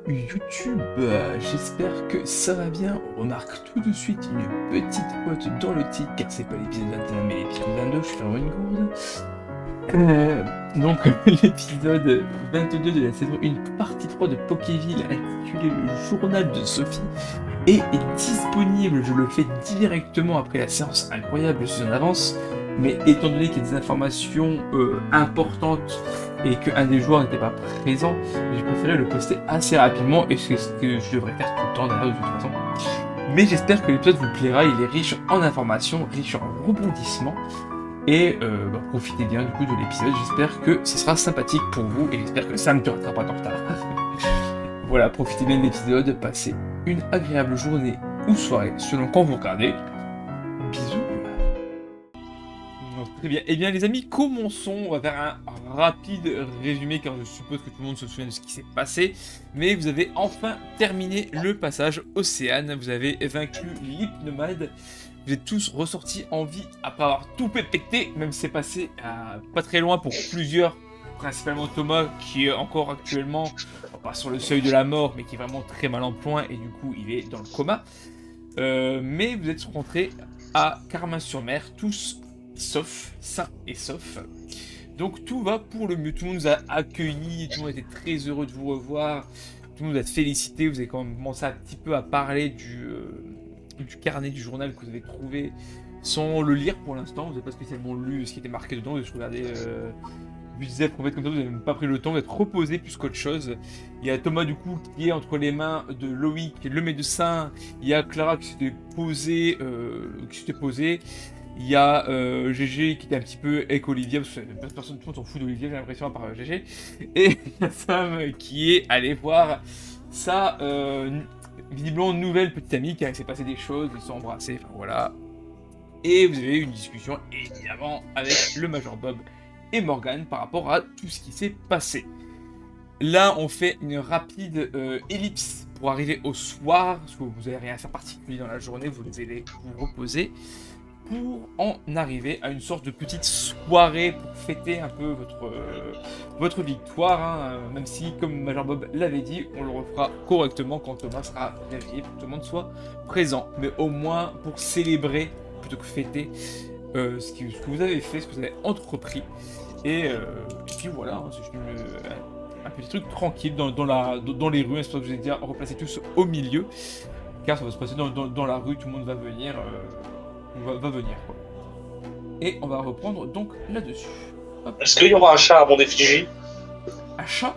YouTube, j'espère que ça va bien. On remarque tout de suite une petite faute dans le titre, car c'est pas l'épisode 21 mais l'épisode 22, je fais vraiment une gourde. Donc l'épisode 22 de la saison 1, partie 3 de Pokéville, intitulé Le journal de Sophie, est disponible. Je le fais directement après la séance incroyable, je suis en avance. Mais étant donné qu'il y a des informations importantes et qu'un des joueurs n'était pas présent, j'ai préféré le poster assez rapidement, et c'est ce que je devrais faire tout le temps d'ailleurs de toute façon. Mais j'espère que l'épisode vous plaira, il est riche en informations, riche en rebondissements, et profitez bien du coup de l'épisode, j'espère que ce sera sympathique pour vous, et j'espère que ça ne te rattrapera pas en retard. Voilà, profitez bien de l'épisode, passez une agréable journée ou soirée, selon quand vous regardez. Bisous. Très bien. Eh bien les amis, commençons. On va faire un rapide résumé car je suppose que tout le monde se souvient de ce qui s'est passé. Mais vous avez enfin terminé le passage Océane. Vous avez vaincu l'hypnomade. Vous êtes tous ressortis en vie après avoir tout pépété. Même si c'est passé pas très loin pour plusieurs. Principalement Thomas qui est encore actuellement, pas sur le seuil de la mort, mais qui est vraiment très mal en point. Et du coup il est dans le coma. Mais vous êtes rentrés à Carmin-sur-Mer, tous sains et saufs. Donc tout va pour le mieux, tout le monde nous a accueillis, tout le monde était très heureux de vous revoir, tout le monde vous a félicité, vous avez quand même commencé un petit peu à parler du carnet du journal que vous avez trouvé sans le lire pour l'instant, vous n'avez pas spécialement lu ce qui était marqué dedans, vous avez regardé visuel, en fait comme ça vous n'avez même pas pris le temps d'être reposé plus qu'autre chose. Il y a Thomas du coup qui est entre les mains de Loïc, le médecin, il y a Clara qui s'était posée, il y a GG qui était un petit peu avec Olivia, parce que personne, tout le monde s'en fout d'Olivia, j'ai l'impression, à part GG. Et il y a Sam qui est allé voir sa visiblement nouvelle petite amie, car il s'est passé des choses, ils se sont embrassés, enfin voilà. Et vous avez eu une discussion évidemment avec le Major Bob et Morgan par rapport à tout ce qui s'est passé. Là, on fait une rapide ellipse pour arriver au soir, parce que vous n'avez rien à faire particulier dans la journée, vous allez vous reposer, pour en arriver à une sorte de petite soirée pour fêter un peu votre victoire, hein, même si, comme Major Bob l'avait dit, on le refera correctement quand Thomas sera réveillé, pour que tout le monde soit présent, mais au moins pour célébrer, plutôt que fêter, ce que vous avez fait, ce que vous avez entrepris, et puis voilà, hein, c'est juste un petit truc tranquille dans les rues, j'espère que vous êtes déjà replacés tous au milieu, car ça va se passer dans la rue, tout le monde va venir, va venir quoi. Et on va reprendre donc là-dessus. Hop. Est-ce qu'il y aura un char à mon effigie? Un chat?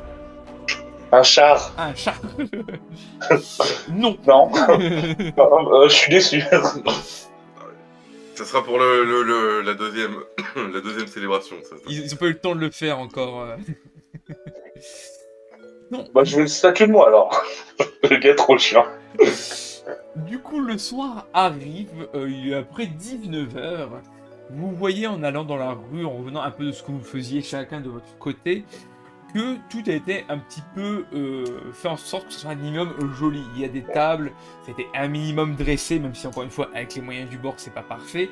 Un char? Un chat? Non. Non. Je suis déçu. Ça sera pour la deuxième, la deuxième célébration. Ça. Ils ont pas eu le temps de le faire encore. Non. Bah, je veux le statut de moi alors. Le gars trop chiant. Du coup, le soir arrive, il est après 19h. Vous voyez en allant dans la rue, en revenant un peu de ce que vous faisiez chacun de votre côté, que tout a été un petit peu fait en sorte que ce soit un minimum joli. Il y a des tables, c'était un minimum dressé, même si encore une fois, avec les moyens du bord, c'est pas parfait.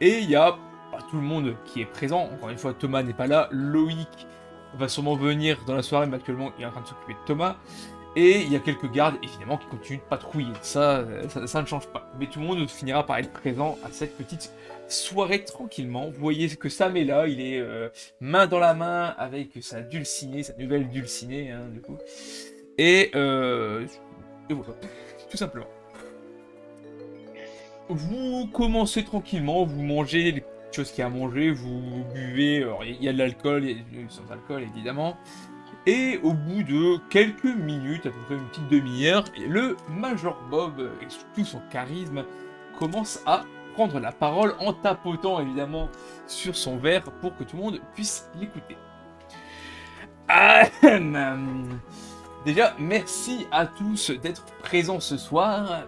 Et il y a pas tout le monde qui est présent. Encore une fois, Thomas n'est pas là. Loïc va sûrement venir dans la soirée, mais actuellement, il est en train de s'occuper de Thomas. Et il y a quelques gardes, évidemment, qui continuent de patrouiller. Ça ne change pas. Mais tout le monde finira par être présent à cette petite soirée tranquillement. Vous voyez que Sam est là, il est main dans la main avec sa dulcinée, sa nouvelle dulcinée, hein, du coup. Et voilà, tout simplement. Vous commencez tranquillement, vous mangez les choses qu'il y a à manger, vous buvez, alors il y a de l'alcool, il y a sans alcool évidemment. Et au bout de quelques minutes, à peu près une petite demi-heure, le Major Bob, et tout son charisme, commence à prendre la parole en tapotant évidemment sur son verre pour que tout le monde puisse l'écouter. Déjà, merci à tous d'être présents ce soir.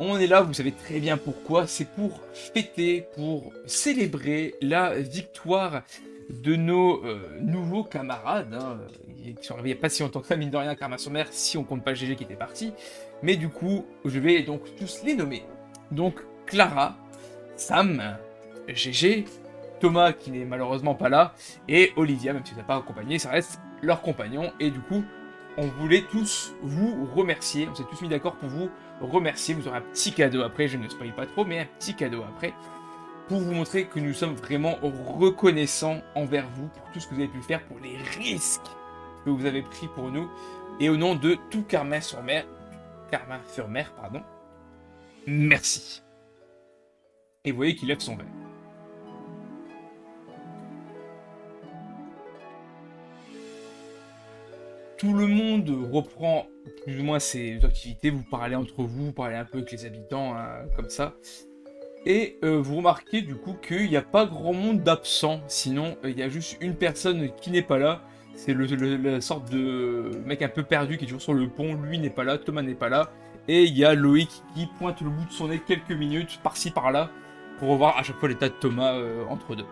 On est là, vous savez très bien pourquoi, c'est pour fêter, pour célébrer la victoire de nos nouveaux camarades, hein, qui sont arrivés il n'y a pas si longtemps que ça, mine de rien, à Carmin-sur-Mer, si on compte pas GG qui était parti. Mais du coup, je vais donc tous les nommer. Donc, Clara, Sam, GG, Thomas qui n'est malheureusement pas là, et Olivia, même si elle n'a pas accompagné, ça reste leur compagnon, et du coup, on voulait tous vous remercier. On s'est tous mis d'accord pour vous remercier. Vous aurez un petit cadeau après, je ne spoil pas trop, mais un petit cadeau après, pour vous montrer que nous sommes vraiment reconnaissants envers vous pour tout ce que vous avez pu faire, pour les risques que vous avez pris pour nous. Et au nom de tout Carmin-sur-Mer, pardon, merci. Et vous voyez qu'il lève son verre. Tout le monde reprend plus ou moins ses activités, vous parlez entre vous, vous parlez un peu avec les habitants, hein, comme ça. Et vous remarquez du coup qu'il n'y a pas grand monde d'absents, sinon il y a juste une personne qui n'est pas là. C'est la sorte de mec un peu perdu qui est toujours sur le pont, lui n'est pas là, Thomas n'est pas là. Et il y a Loïc qui pointe le bout de son nez quelques minutes, par-ci par-là, pour revoir à chaque fois l'état de Thomas entre deux.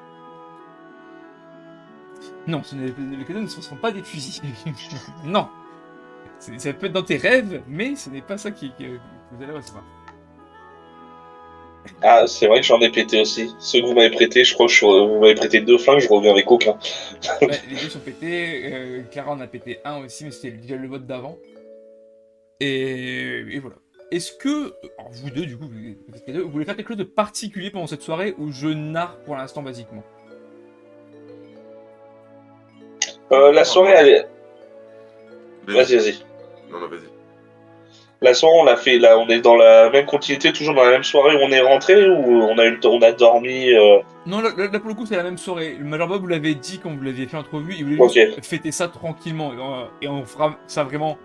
Non, les cadeaux ne sont pas des fusils. Non. Ça peut être dans tes rêves, mais ce n'est pas ça que vous allez recevoir. Ah, c'est vrai que j'en ai pété aussi. Ceux que vous m'avez prêté, je crois que vous m'avez prêté 2 flingues, je reviens avec aucun. Ouais, les deux sont pétés. Clara en a pété un aussi, mais c'était déjà le vote d'avant. Et voilà. Est-ce que, alors vous deux, du coup, vous voulez faire quelque chose de particulier pendant cette soirée ou je narre pour l'instant basiquement? La soirée, elle est... Vas-y. Vas-y. Non, vas-y. La soirée, on l'a fait là, on est dans la même continuité, toujours dans la même soirée où on est rentré ou on a eu le temps, on a dormi. Non, là, pour le coup, c'est la même soirée. Le Major Bob vous l'avez dit quand vous l'aviez fait entrevue, il voulait Ok. juste fêter ça tranquillement. Et on fera ça vraiment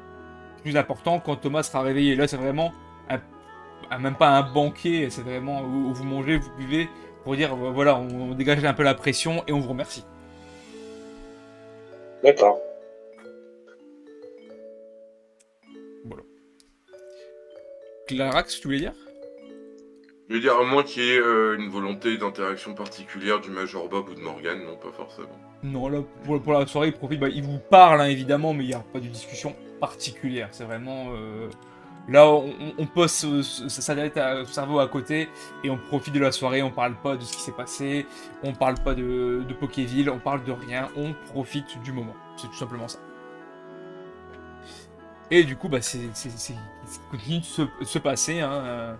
plus important quand Thomas sera réveillé. Là, c'est vraiment même pas un banquet, c'est vraiment où vous mangez, vous buvez, pour dire voilà, on dégage un peu la pression et on vous remercie. D'accord. Voilà. Clarax, tu voulais dire? Je veux dire, à moins qu'il y ait une volonté d'interaction particulière du Major Bob ou de Morgan, non, pas forcément. Non, là, pour la soirée, il profite, il vous parle, hein, évidemment, mais il n'y a pas de discussion particulière. C'est vraiment... là, on pose sa tête au cerveau à côté, et on profite de la soirée, on parle pas de ce qui s'est passé, on parle pas de Pokéville, on parle de rien, on profite du moment. C'est tout simplement ça. Et du coup, ça continue de se passer, hein.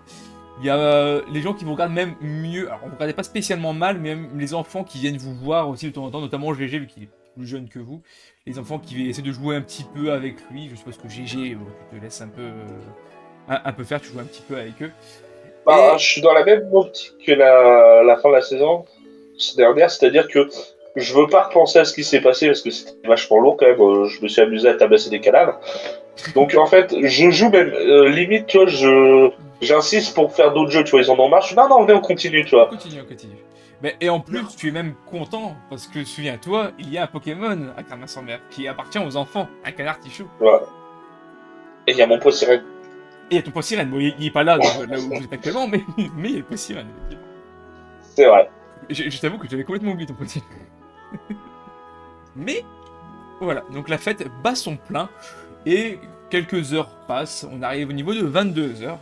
Il y a les gens qui vous regardent même mieux. Alors, on ne vous regardez pas spécialement mal, mais même les enfants qui viennent vous voir aussi de temps en temps, notamment GG, vu qu'il est plus jeune que vous. Les enfants qui essaient de jouer un petit peu avec lui. Je suppose que GG, tu te laisses un peu faire, tu joues un petit peu avec eux. Bah, je suis dans la même optique que la fin de la saison dernière, c'est-à-dire que je veux pas repenser à ce qui s'est passé parce que c'était vachement lourd quand même. Je me suis amusé à tabasser des cadavres. Donc en fait, je joue même limite, tu vois, j'insiste pour faire d'autres jeux, tu vois, ils en ont marre. Non, venez, on continue, tu vois. On continue. Mais, et en plus, tu es même content parce que souviens-toi, il y a un Pokémon à Carmin-sur-Mer qui appartient aux enfants, un canard tichou. Voilà. Et il y a mon poids sirène. Et il y a ton poids sirène. Bon, il est pas là où vous êtes actuellement, mais il y a le poids sirène. C'est vrai. Je t'avoue que j'avais complètement oublié ton poids sirène. Mais voilà, donc la fête bat son plein et quelques heures passent, on arrive au niveau de 22 heures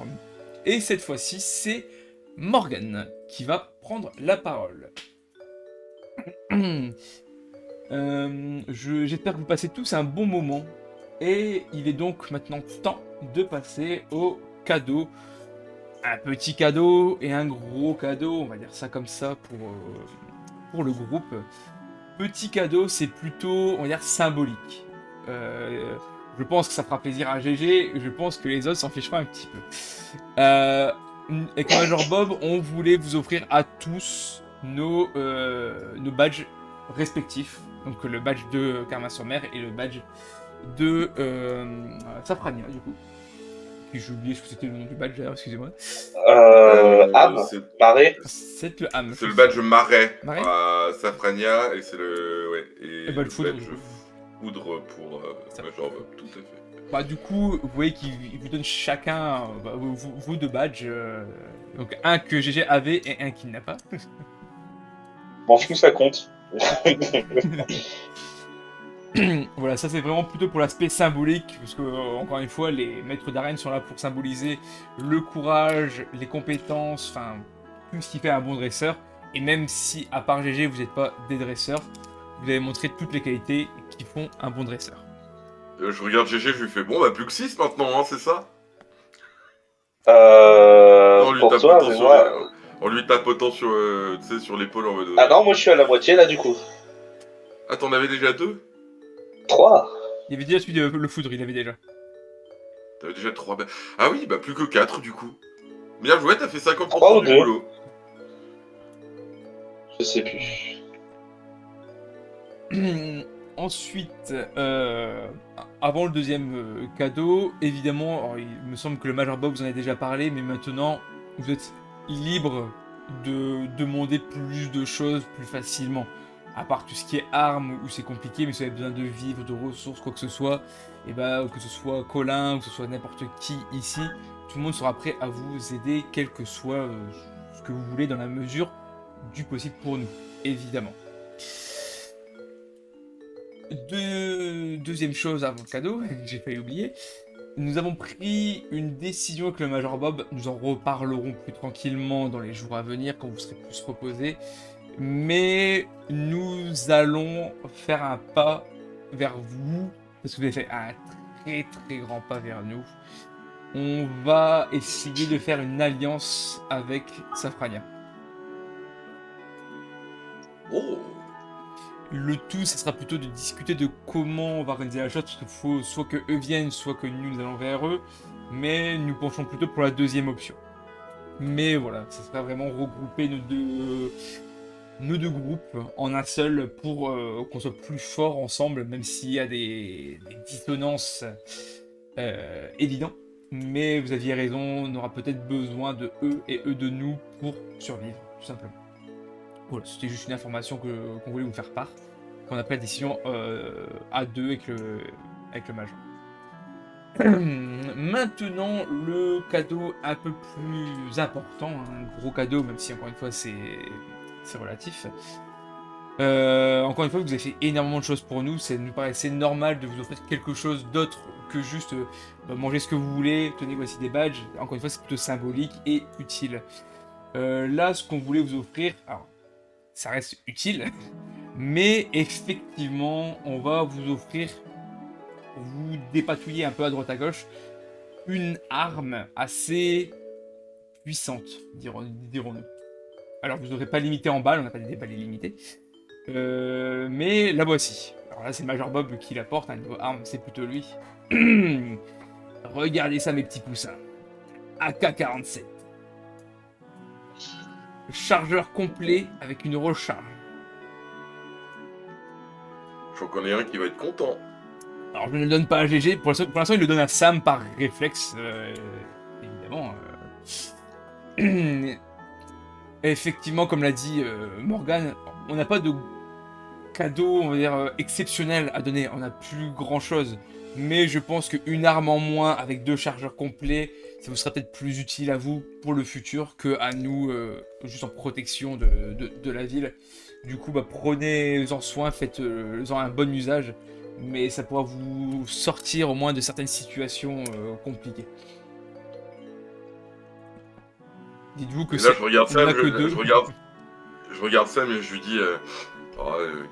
et cette fois-ci c'est Morgan qui va prendre la parole. J'espère que vous passez tous un bon moment et il est donc maintenant temps de passer au cadeau. Un petit cadeau et un gros cadeau, on va dire ça comme ça pour le groupe. Petit cadeau, c'est plutôt, on va dire, symbolique. Je pense que ça fera plaisir à GG, je pense que les autres s'en ficheront un petit peu. Avec Major Bob, on voulait vous offrir à tous nos badges respectifs. Donc le badge de Carmin-sur-Mer et le badge de Safrania, du coup. Puis j'ai oublié ce que c'était le nom du badge d'ailleurs, excusez-moi. Âme, marée. C'est le âme. C'est le badge marais Marais à Safrania et c'est le. Ouais, et le foudre, foudre pour Major Bob, tout à fait. Bah, du coup, vous voyez qu'il vous donne chacun vos deux badges. Donc un que GG avait et un qu'il n'a pas. M'en fous, ça compte. Voilà, ça c'est vraiment plutôt pour l'aspect symbolique, parce que encore une fois, les maîtres d'arène sont là pour symboliser le courage, les compétences, enfin tout ce qui fait un bon dresseur. Et même si, à part GG, vous n'êtes pas des dresseurs, vous avez montré toutes les qualités qui font un bon dresseur. Je regarde GG, je lui fais bon, bah plus que 6 maintenant, hein, c'est ça? En lui Pour toi, tapotant mais sur les... moi. En lui tapotant sur, tu sais, sur l'épaule en mode... Ah non, moi je suis à la moitié là du coup. Ah, t'en avais déjà 2? 3. Il y avait déjà celui de le foudre, il avait déjà. T'avais déjà 3... Ah oui, bah plus que 4 du coup. Bien joué, t'as fait 3 50% ou du 2. boulot. Je sais plus. Ensuite, avant le deuxième cadeau, évidemment, alors, il me semble que le Major Bob vous en avez déjà parlé, mais maintenant, vous êtes libre de demander plus de choses plus facilement. À part tout ce qui est armes, où c'est compliqué, mais si vous avez besoin de vivres, de ressources, quoi que ce soit, et bah, que ce soit Colin, ou que ce soit n'importe qui ici, tout le monde sera prêt à vous aider, quel que soit ce que vous voulez, dans la mesure du possible pour nous, évidemment. Deuxième chose avant le cadeau, j'ai failli oublier, nous avons pris une décision avec le Major Bob, nous en reparlerons plus tranquillement dans les jours à venir quand vous serez plus reposés, mais nous allons faire un pas vers vous, parce que vous avez fait un très très grand pas vers nous. On va essayer de faire une alliance avec Safrania. Oh. Le tout, ça sera plutôt de discuter de comment on va organiser la chose, parce qu'il faut soit que eux viennent, soit que nous allons vers eux, mais nous penchons plutôt pour la deuxième option. Mais voilà, ça sera vraiment regrouper nos deux groupes en un seul pour qu'on soit plus forts ensemble, même s'il y a des dissonances évidentes. Mais vous aviez raison, on aura peut-être besoin de eux et eux de nous pour survivre, tout simplement. Voilà, c'était juste une information qu'on voulait vous faire part. Qu'on a pris la décision à deux avec le Major. Maintenant, le cadeau un peu plus important, un gros cadeau, même si encore une fois c'est relatif. Encore une fois, vous avez fait énormément de choses pour nous. Ça nous paraissait normal de vous offrir quelque chose d'autre que juste manger ce que vous voulez. Tenez, voici des badges. Encore une fois, c'est plutôt symbolique et utile. Là, ce qu'on voulait vous offrir, alors, ça reste utile, mais effectivement, on va vous offrir, pour vous dépatouiller un peu à droite à gauche, une arme assez puissante, dirons-nous. Alors, vous n'aurez pas limité en balles, on n'a pas des balles illimitées, mais la voici. Alors là, c'est Major Bob qui la porte, niveau arme, c'est plutôt lui. Regardez ça, mes petits poussins. AK-47. Chargeur complet avec une recharge. J'en connais un qui va être content. Alors je ne le donne pas à GG, pour l'instant il le donne à Sam par réflexe, évidemment. Effectivement, comme l'a dit Morgane, on n'a pas de cadeau, on va dire, exceptionnel à donner, on n'a plus grand chose. Mais je pense qu'une arme en moins avec 2 chargeurs complets, ça vous sera peut-être plus utile à vous pour le futur que à nous, juste en protection de la ville. Du coup, bah, prenez-en soin, faites-en un bon usage, mais ça pourra vous sortir au moins de certaines situations compliquées. Dites-vous que Et là, je regarde il n'y en Sam, a que 2. je regarde Sam et je lui dis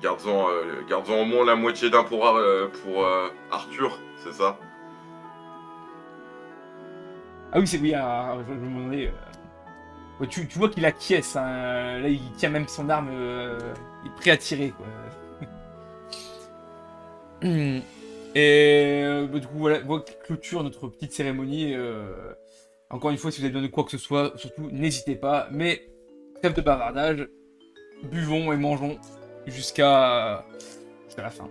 garde-en au moins la moitié d'un pour Arthur, c'est ça? Ah oui, c'est oui, je me demandais. Ouais, tu vois qu'il acquiesce, hein. Là il tient même son arme, il est prêt à tirer, quoi. Et bah, du coup voilà, clôture notre petite cérémonie. Encore une fois, si vous avez besoin de quoi que ce soit, surtout n'hésitez pas. Mais trêve de bavardage, buvons et mangeons jusqu'à la fin.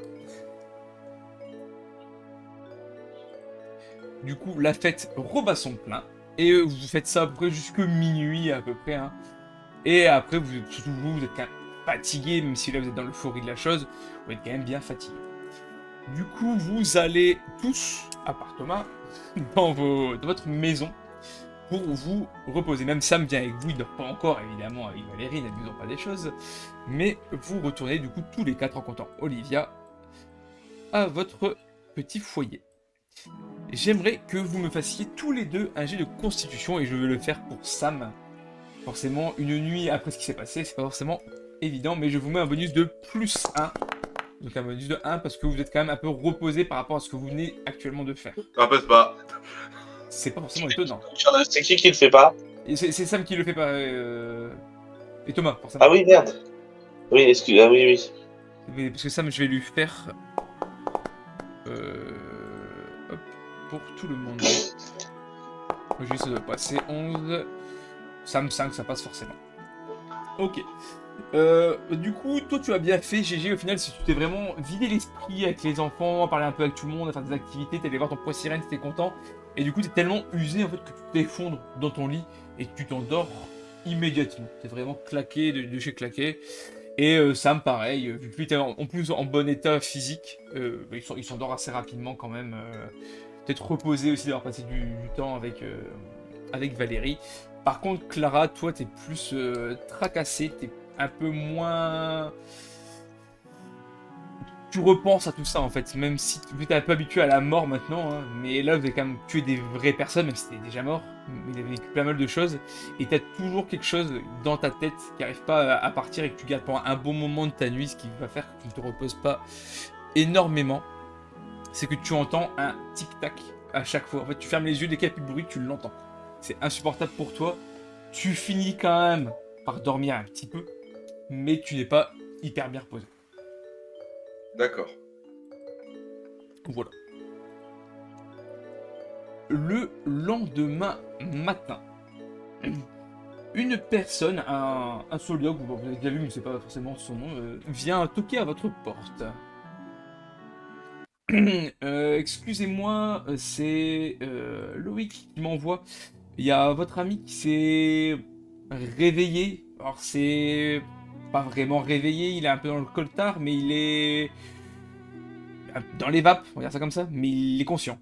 Du coup, la fête rebat son plein. Et vous faites ça à peu près jusque minuit à peu près. Hein. Et après, surtout vous êtes quand même fatigué, même si là vous êtes dans l'euphorie de la chose, vous êtes quand même bien fatigué. Du coup, vous allez tous, à part Thomas, dans votre maison pour vous reposer. Même Sam vient avec vous, il dort pas encore évidemment avec Valérie, n'abusons pas des choses. Mais vous retournez du coup tous les 4 en comptant Olivia à votre petit foyer. J'aimerais que vous me fassiez tous les deux un jet de constitution et je vais le faire pour Sam. Forcément, une nuit après ce qui s'est passé, c'est pas forcément évident, mais je vous mets un bonus de +1 Donc un bonus de 1 parce que vous êtes quand même un peu reposé par rapport à ce que vous venez actuellement de faire. Ah, passe pas. C'est pas forcément étonnant. C'est qui le fait pas? Et c'est Sam qui le fait pas. Et Thomas, forcément. Ah oui, merde. Oui, excuse. Ah oui, oui. Mais parce que Sam, je vais lui faire. Hop, pour tout le monde. Logique, ça doit passer 11. Sam 5, ça passe forcément. Ok. Du coup, toi tu as bien fait, GG. Au final, si tu t'es vraiment vidé l'esprit avec les enfants, parler un peu avec tout le monde, à faire des activités, t'es allé voir ton poids sirène, t'étais content. Et du coup, t'es tellement usé en fait que tu t'effondres dans ton lit et que tu t'endors immédiatement. T'es vraiment claqué, de chez claqué. Et Sam, pareil, vu que lui était en plus en bon état physique, il s'endort assez rapidement quand même. Peut-être reposé aussi d'avoir passé du temps avec Valérie. Par contre, Clara, toi, t'es plus tracassée, t'es un peu moins... Tu repenses à tout ça, en fait, même si tu es un peu habitué à la mort maintenant, hein, mais là, vous avez quand même tué des vraies personnes, même si t'es déjà mort, mais il avait vécu pas mal de choses, et t'as toujours quelque chose dans ta tête qui n'arrive pas à partir et que tu gardes pendant un bon moment de ta nuit, ce qui va faire que tu ne te reposes pas énormément. C'est que tu entends un tic-tac à chaque fois. En fait, tu fermes les yeux, dès qu'il n'y a plus de bruit, tu l'entends. C'est insupportable pour toi. Tu finis quand même par dormir un petit peu, mais tu n'es pas hyper bien reposé. D'accord. Voilà. Le lendemain matin, une personne, un soldat, vous avez déjà vu, mais c'est pas forcément son nom, vient toquer à votre porte. Excusez-moi, c'est Loïc qui m'envoie. Il y a votre ami qui s'est réveillé. Alors c'est pas vraiment réveillé, il est un peu dans le coltard, mais il est dans les vapes, on va dire ça comme ça, mais il est conscient.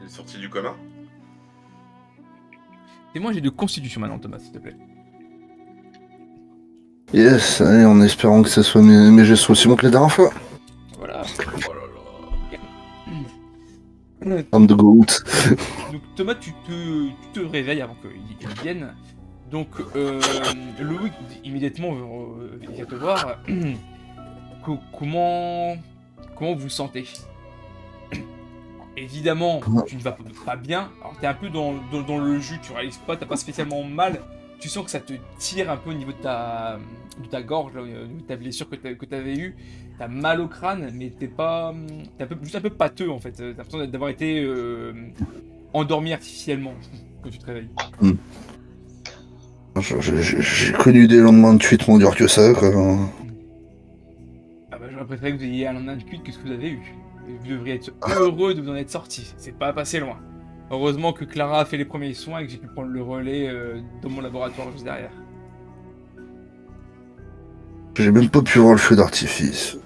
Il est sorti du coma? Et moi j'ai de constitution maintenant, Thomas, s'il te plaît. Yes, allez, en espérant que ça soit mes gestes soient aussi bons que la dernière fois. Voilà. Oh là là. I'm the goat. Donc Thomas, tu te réveilles avant qu'il vienne. Donc Loïc immédiatement il vient te voir. Comment vous vous sentez? Évidemment, tu ne vas pas bien. Alors t'es un peu dans le jus, tu réalises pas, t'as pas spécialement mal. Tu sens que ça te tire un peu au niveau de ta gorge, là, au niveau de ta blessure que t'avais eue. T'as mal au crâne, mais t'es juste un peu pâteux en fait. T'as l'impression d'avoir été endormi artificiellement quand tu te réveilles. J'ai connu des lendemains de cuite moins durs que ça, quoi. Ah bah j'aurais préféré que vous ayez un lendemain de cuite que ce que vous avez eu. Et vous devriez être heureux de vous en être sorti. C'est pas passé loin. Heureusement que Clara a fait les premiers soins et que j'ai pu prendre le relais dans mon laboratoire juste derrière. J'ai même pas pu voir le feu d'artifice.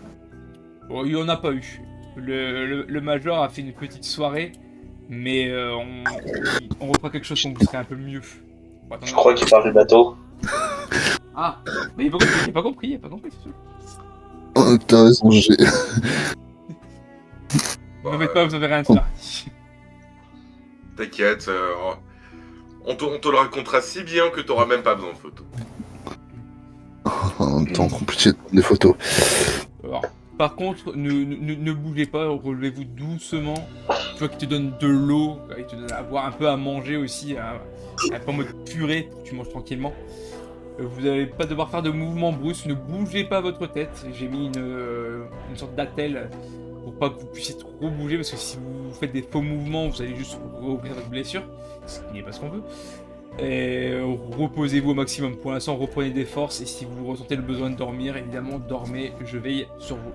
Bon, il n'y en a pas eu. Le Major a fait une petite soirée, mais on refera quelque chose quand vous serez un peu mieux. Bon, attendez. Je crois qu'il parle du bateau. Ah, mais il a pas compris, c'est sûr. Oh, t'as raison, j'ai... Ne faites pas, vous avez rien faire. T'inquiète, on te le racontera si bien que t'auras même pas besoin de photos. En même temps, compliqué de prendre des photos. Alors, par contre, ne bougez pas, relevez-vous doucement. Tu vois qu'il te donne de l'eau, il te donne à boire un peu à manger aussi, un peu en mode purée pour que tu manges tranquillement. Vous n'allez pas devoir faire de mouvements brusques, ne bougez pas votre tête. J'ai mis une sorte d'attelle pour pas que vous puissiez trop bouger, parce que si vous faites des faux mouvements, vous allez juste rouvrir votre blessure, ce qui n'est pas ce qu'on veut. Et reposez-vous au maximum. Pour l'instant, reprenez des forces, et si vous ressentez le besoin de dormir, évidemment, dormez, je veille sur vous.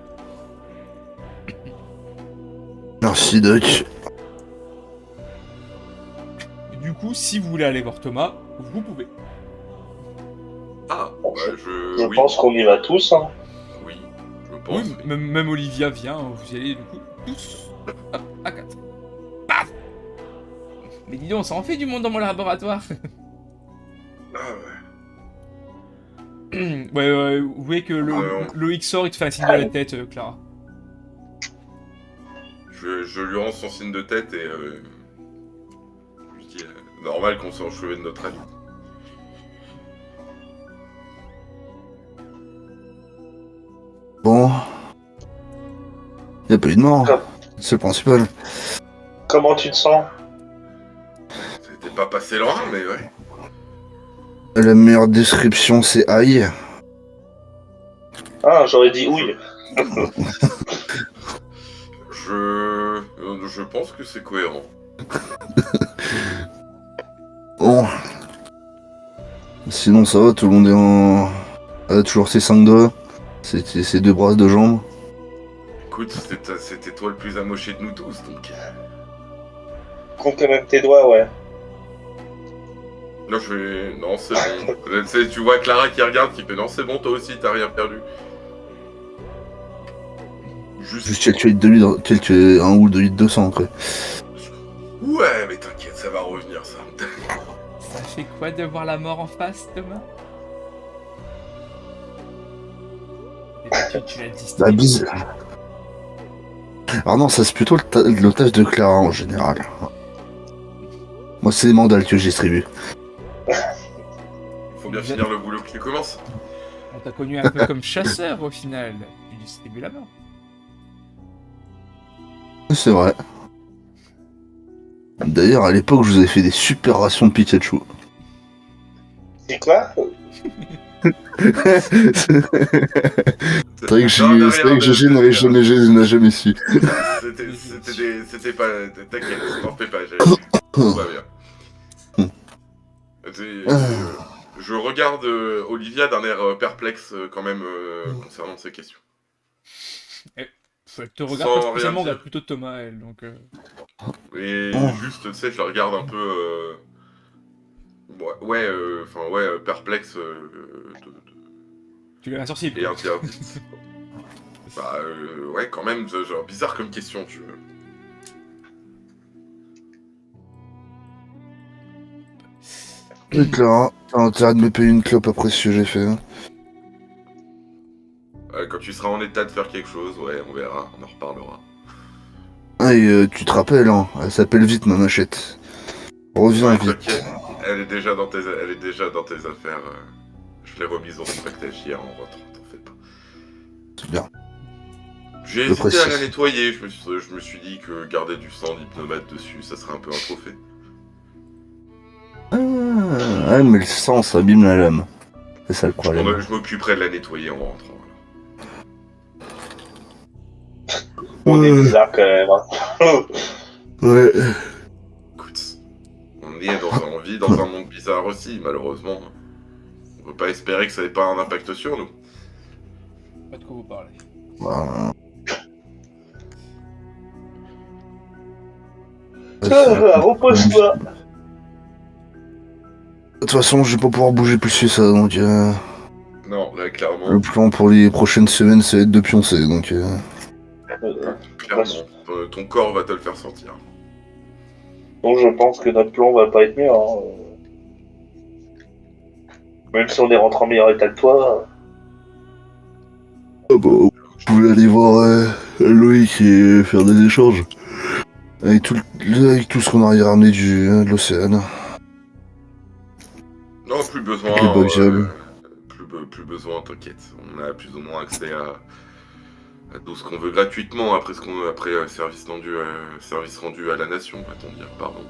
Merci, Doc. Du coup, si vous voulez aller voir Thomas, vous pouvez. Ah, bah Je oui, pense qu'on y va tous. Hein. oui, je pense. Oui, même Olivia vient, vous y allez du coup tous hop, à 4. Paf. Mais dis donc, ça en fait du monde dans mon laboratoire. Ah ouais. Ouais, vous voyez que Loïc sort, il te fait un signe de la tête, Clara. Je lui rends son signe de tête et je dis normal qu'on soit enchevêtré de notre ami. Bon, T'as pas eu de mort, Comme- c'est le principal. Comment tu te sens? C'était pas passé loin, mais ouais. La meilleure description, c'est aïe. Ah, j'aurais dit oui. Je pense que c'est cohérent. Bon. Sinon, ça va, tout le monde est en. A toujours ses 5 doigts, ses 2 bras, 2 jambes. Écoute, c'était toi le plus amoché de nous tous, donc... Compte quand même tes doigts, ouais. Là, je vais... Non, c'est bon. Tu sais, tu vois Clara qui regarde, qui fait non, c'est bon, toi aussi, t'as rien perdu. Juste quelques 1 ou 2 litres de sang après. Ouais, mais t'inquiète, ça va revenir, ça. Ça fait quoi de voir la mort en face, Thomas? Tu l'as dit. La bise. Alors non, ça c'est plutôt l'otage de Clara en général. Moi, c'est les mandales que je distribue. Faut bien finir le boulot qui commence. On t'a connu un peu comme chasseur au final. Tu distribues la mort. C'est vrai. D'ailleurs, à l'époque, je vous avais fait des super rations de Pikachu. C'est quoi? C'est vrai que GG n'a jamais su. C'était pas... T'inquiète, t'en fais pas, tout va bien. Je regarde Olivia d'un air perplexe quand même concernant ces questions. Elle te regarde Sans pas spécialement, rien dire. regarde plutôt Thomas, elle, donc... Et juste, tu sais, je la regarde un peu... perplexe Tu lui as un sorcier. et interdite. Bah, ouais, quand même, genre bizarre comme question, tu veux. Et Clara, t'as intérêt de me payer une clope après ce que j'ai fait. Hein. Quand tu seras en état de faire quelque chose, ouais, on verra, on en reparlera. Ah, et tu te rappelles, hein, elle s'appelle vite ma machette. Reviens Ouais, vite. t'inquiète, elle est déjà dans tes affaires. Je l'ai remise dans son package hier en rentrant, t'en fais pas. C'est bien. J'ai Je hésité à la précise. nettoyer, je me suis dit que garder du sang d'hypnomate dessus, ça serait un peu un trophée. Ah, mais le sang, ça abîme la lame. C'est ça le problème. Je m'occuperai de la nettoyer en rentrant. On est bizarre quand même. Hein. Ouais. Écoute, on vit dans un monde bizarre aussi, malheureusement. On peut pas espérer que ça ait pas un impact sur nous. Pas de quoi vous parler. Bah, Repose-toi. De toute façon, je vais pas pouvoir bouger plus que ça, donc Non, là, clairement, le plan pour les prochaines semaines, ça va être de pioncer, donc clairement, ton corps va te le faire sentir. Donc je pense que notre plan va pas être mieux. Hein. Même si on est rentré en meilleur état que toi. Ah bah, vous pouvez aller voir Loïc et faire des échanges. Avec tout ce qu'on a ramené de l'océan. Non, plus besoin. Avec les box jobs. Plus besoin, t'inquiète. On a plus ou moins accès à tout ce qu'on veut gratuitement après service rendu à la nation, va-t-on dire, pardon.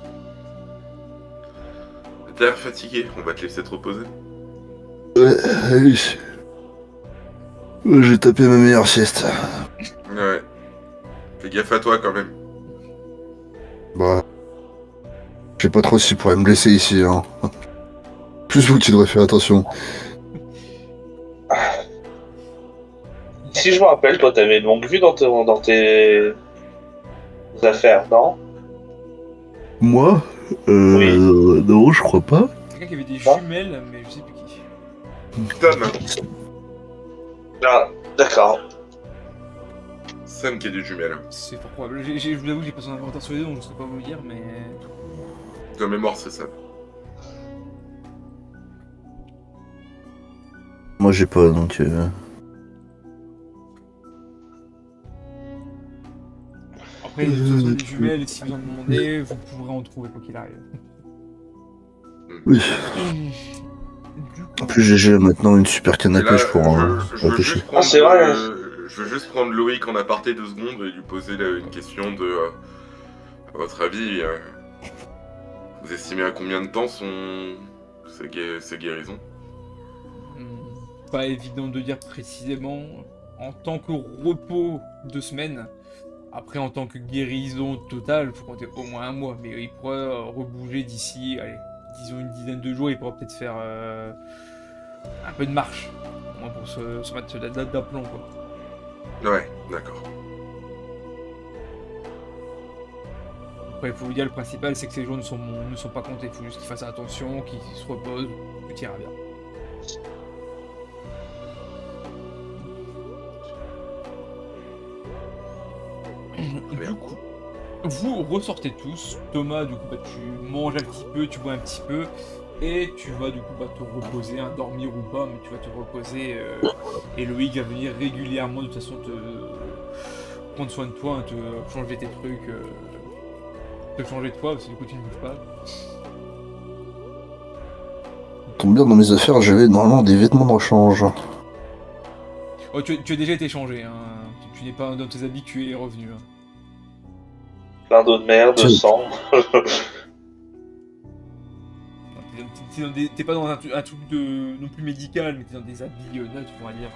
T'as l'air fatigué, on va te laisser te reposer. Ouais, allez. J'ai tapé ma meilleure sieste. Ouais. Fais gaffe à toi quand même. Bah. Je sais pas trop si pourrait me blesser ici, hein. Plus vous qui devrez faire attention. Si je me rappelle, toi t'avais une longue vue dans tes affaires, non? Moi Oui. Non, je crois pas. Quelqu'un qui avait des Ah. jumelles, mais je sais plus qui. Sam. Ah, d'accord. Sam qui est des jumelles. C'est fort probable. Je vous avoue que j'ai pas son inventaire sur les deux, donc je sais pas vous le dire, mais... De mémoire, c'est Sam. Moi j'ai pas, donc Après, de toute façon, des jumelles, si vous en demandez, vous pourrez en trouver quoi qu'il arrive. Oui. Du coup, En plus, j'ai maintenant une super canne à Et là, pêche pour je veux pêcher. juste prendre Ah, c'est vrai, le- je veux juste prendre Loïc en aparté 2 secondes et lui poser une question de... à votre avis, vous estimez à combien de temps sa guérison? Pas évident de dire précisément. En tant que repos, 2 semaines. Après, en tant que guérison totale, il faut compter au moins un mois. Mais il pourrait rebouger d'ici, allez, disons une dizaine de jours. Il pourra peut-être faire un peu de marche. Au moins pour se mettre la date d'aplomb, quoi. Ouais, d'accord. Après, il faut vous dire, le principal, c'est que ces jours ne sont pas comptés. Il faut juste qu'il fasse attention, qu'il se repose, tout ira bien. Du coup, vous ressortez tous. Thomas, du coup, tu manges un petit peu, tu bois un petit peu, et tu vas du coup te reposer, hein, dormir ou pas, mais tu vas te reposer. Et Loïc va venir régulièrement, de toute façon, te prendre soin de toi, hein, te changer tes trucs, te changer de toi, parce que du coup, tu ne bouges pas. Tombe bien, dans mes affaires, j'avais normalement des vêtements de rechange. Oh, tu as déjà été changé, hein. Tu n'es pas dans tes habits, tu es revenu. Hein. Plein d'eau de mer, de sang. T'es pas dans un truc non plus médical, mais t'es dans des habits neutres, on va dire.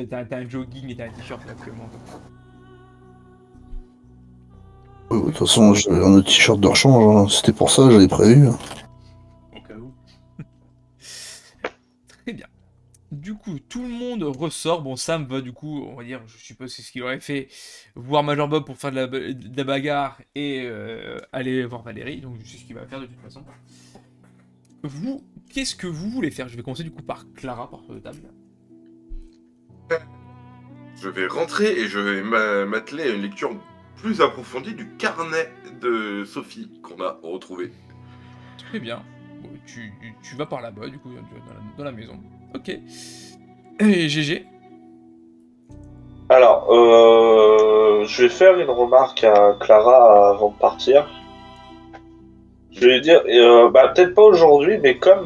T'as un jogging et t'as un t-shirt là, actuellement. De toute façon, j'avais un autre t-shirt de rechange, hein. C'était pour ça, j'avais prévu. Au cas où. Très bien. Du coup, tout le monde ressort. Bon, Sam va du coup, on va dire, je suppose que c'est ce qu'il aurait fait, voir Major Bob pour faire de la bagarre et aller voir Valérie. Donc, je sais ce qu'il va faire de toute façon. Vous, qu'est-ce que vous voulez faire? Je vais commencer du coup par Clara, par table. Je vais rentrer et je vais m'atteler à une lecture plus approfondie du carnet de Sophie qu'on a retrouvé. Très bien. Bon, tu vas par là-bas, du coup, dans la maison. Ok. Et GG? Alors, je vais faire une remarque à Clara avant de partir. Je vais lui dire, peut-être pas aujourd'hui, mais comme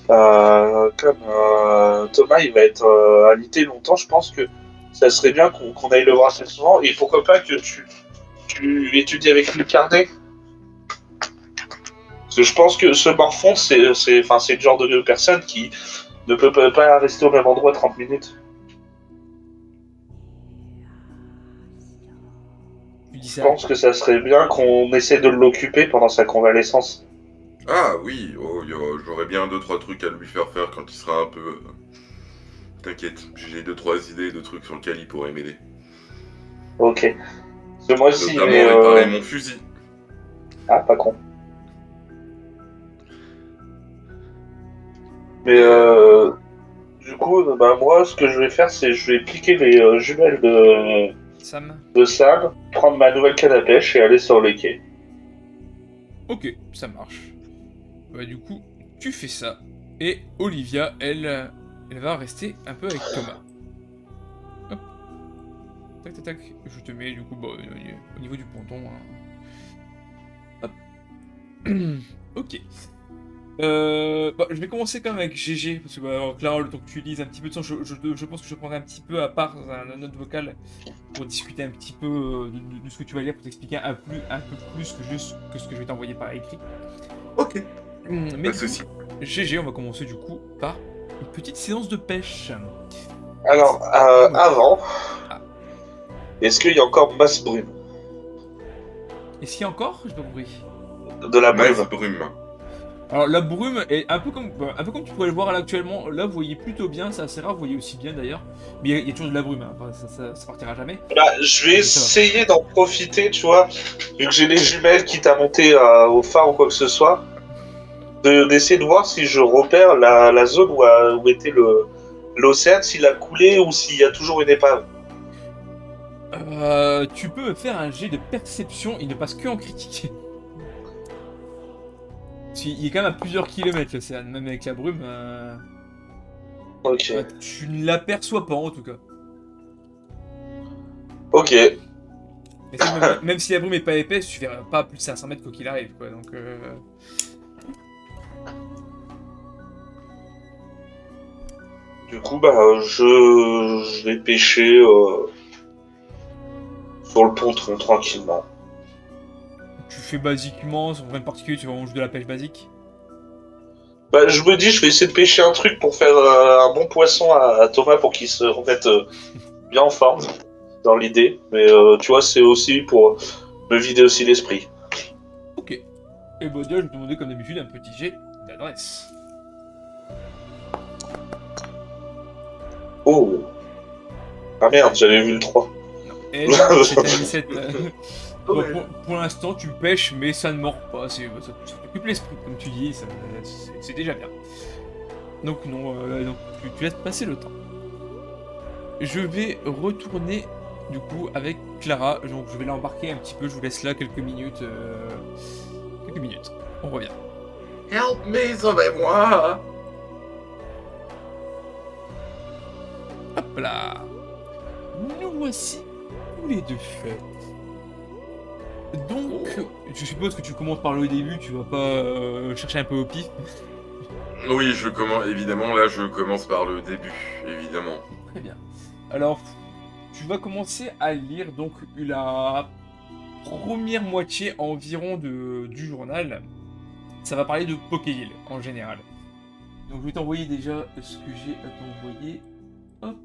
Thomas il va être alité longtemps, je pense que ça serait bien qu'on aille le voir assez souvent. Et pourquoi pas que tu étudies avec lui le carnet. Parce que je pense que ce morfon, c'est le genre de personne qui ne peut pas rester au même endroit 30 minutes. Tu dis Je ça. pense que ça serait bien qu'on essaie de l'occuper pendant sa convalescence. Ah oui, j'aurais bien 2-3 trucs à lui faire quand il sera un peu... T'inquiète, j'ai 2-3 idées de trucs sur lesquels il pourrait m'aider. Ok. Parce que moi aussi, Notamment réparer mon fusil. Ah, pas con. Mais du coup, moi, ce que je vais faire, c'est je vais piquer les jumelles Sam? de Sam, prendre ma nouvelle canne à pêche et aller sur les quais. Ok, ça marche. Bah, du coup, tu fais ça. Et Olivia, elle va rester un peu avec Thomas. Hop. Tac, tac, tac. Je te mets, du coup, au niveau du ponton. Hein. Hop. Ok. Je vais commencer quand même avec GG, parce que alors, Clara, le temps que tu lises un petit peu de temps, je pense que je prendrai un petit peu à part un note vocale pour discuter un petit peu de ce que tu vas lire, pour t'expliquer un peu plus que ce que je vais t'envoyer par écrit. Ok, Mais pas de soucis. GG, on va commencer du coup par une petite séance de pêche. Alors, avant, est-ce qu'il y a encore masse brume? Est-ce qu'il y a encore? J'ai pas compris. De la brume. Masse brume. Alors la brume est un peu comme tu pourrais le voir là actuellement. Là vous voyez plutôt bien, c'est assez rare, vous voyez aussi bien d'ailleurs. Mais il y a toujours de la brume, hein. Enfin, ça partira jamais. Je vais essayer d'en profiter, tu vois, vu que j'ai les jumelles qui t'a monté au phare ou quoi que ce soit, d'essayer de voir si je repère la zone où était l'océan, s'il a coulé ou s'il y a toujours une épave. Tu peux me faire un jet de perception, il ne passe que en critique. Il est quand même à plusieurs kilomètres l'océan, même avec la brume. Ok. Tu ne l'aperçois pas en tout cas. Ok. Mais c'est que même si la brume est pas épaisse, tu verras pas plus de 500 mètres quoi qu'il arrive, quoi. Donc. Du coup, bah, je vais pêcher sur le pont tranquillement. Tu fais basiquement, sans rien de particulier, tu vas vraiment juste de la pêche basique. Bah, je me dis, je vais essayer de pêcher un truc pour faire un bon poisson à Thomas pour qu'il se remette bien en forme, dans l'idée. Mais tu vois, c'est aussi pour me vider aussi l'esprit. Ok. Et bah déjà, je vais te demander comme d'habitude un petit jet d'adresse. Oh! Ah merde, j'avais vu le 3. Non. Et non, c'est un 17. Bon, Ouais. pour l'instant, tu pêches, mais ça ne mord pas. Ça t'occupe l'esprit, comme tu dis, c'est déjà bien. Donc non, donc, tu laisses passer le temps. Je vais retourner du coup avec Clara. Donc je vais l'embarquer un petit peu. Je vous laisse là quelques minutes. Quelques minutes. On revient. Help me, sauvez-moi! Hop là. Nous voici tous les deux faits. Donc, je suppose que tu commences par le début. Tu vas pas chercher un peu au pif. Oui, je commence, évidemment, là, je commence par le début, évidemment. Très bien. Alors, tu vas commencer à lire donc la première moitié environ du journal. Ça va parler de Pokéville en général. Donc je vais t'envoyer déjà ce que j'ai à t'envoyer. Hop.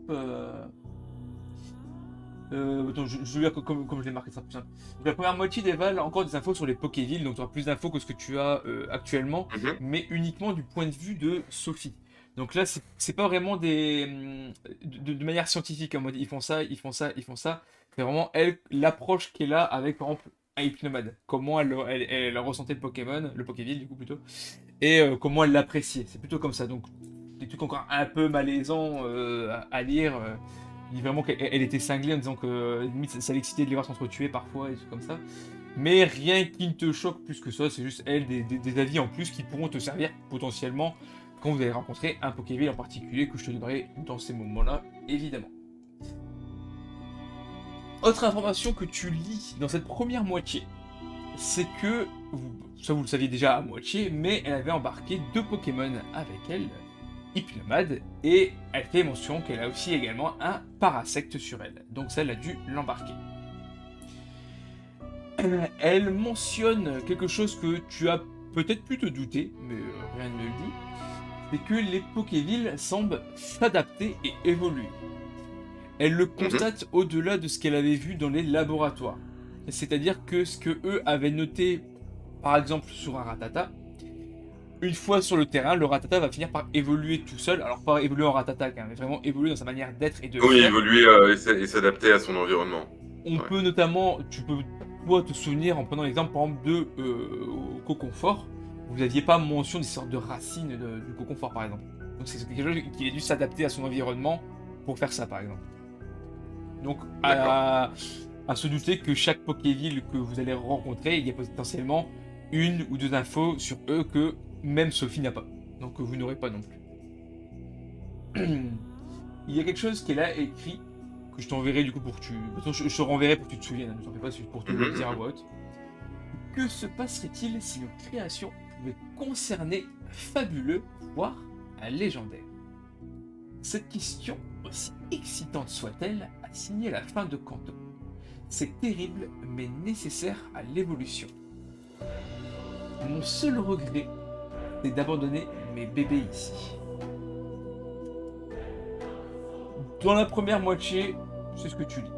Attends, je vais lire comme je l'ai marqué, ça sera plus simple. Donc la première moitié dévale encore des infos sur les Pokévilles, donc tu auras plus d'infos que ce que tu as actuellement, Mhm. mais uniquement du point de vue de Sophie. Donc là, c'est pas vraiment de manière scientifique, en mode ils font ça, ils font ça, ils font ça. C'est vraiment elle, l'approche qu'elle a avec, par exemple, un Hypnomade. Comment elle ressentait le Pokémon, le Pokéville du coup plutôt, et comment elle l'appréciait. C'est plutôt comme ça. Donc des trucs encore un peu malaisants à lire. Il dit vraiment qu'elle était cinglée en disant que limite ça l'excitait de les voir s'entretuer parfois et tout comme ça. Mais rien qui ne te choque plus que ça, c'est juste elle, des avis en plus qui pourront te servir potentiellement quand vous allez rencontrer un Pokéville en particulier que je te donnerai dans ces moments-là, évidemment. Autre information que tu lis dans cette première moitié, c'est que, ça vous le saviez déjà à moitié, mais elle avait embarqué 2 Pokémon avec elle, Hypnomade, et elle fait mention qu'elle a aussi également un Parasect sur elle, donc ça elle a dû l'embarquer. Elle mentionne quelque chose que tu as peut-être pu te douter, mais rien ne le dit, c'est que les Pokévilles semblent s'adapter et évoluer. Elle le constate au-delà de ce qu'elle avait vu dans les laboratoires. C'est-à-dire que ce que eux avaient noté, par exemple sur un Rattata, une fois sur le terrain, le Rattata va finir par évoluer tout seul. Alors pas évoluer en Rattata, hein, mais vraiment évoluer dans sa manière d'être et de Oui, faire. évoluer et s'adapter à son environnement. On Ouais. peut notamment, tu peux toi te souvenir en prenant l'exemple par exemple de Coconfort, vous n'aviez pas mention des sortes de racines du Coconfort par exemple. Donc c'est quelque chose qui a dû s'adapter à son environnement pour faire ça par exemple. Donc à se douter que chaque Pokéville que vous allez rencontrer, il y a potentiellement une ou deux infos sur eux que même Sophie n'a pas. Donc que vous n'aurez pas non plus. Il y a quelque chose qu'elle a écrit, que je t'enverrai du coup pour que tu... Je te renverrai pour que tu te souviennes, ne t'en fais pas, c'est pour te le dire à voix haute. Que se passerait-il si nos créations pouvaient concerner un fabuleux, voire un légendaire? Cette question, aussi excitante soit-elle, a signé la fin de Kanto. C'est terrible, mais nécessaire à l'évolution. Mon seul regret, c'est d'abandonner mes bébés ici. Dans la première moitié, c'est ce que tu lis.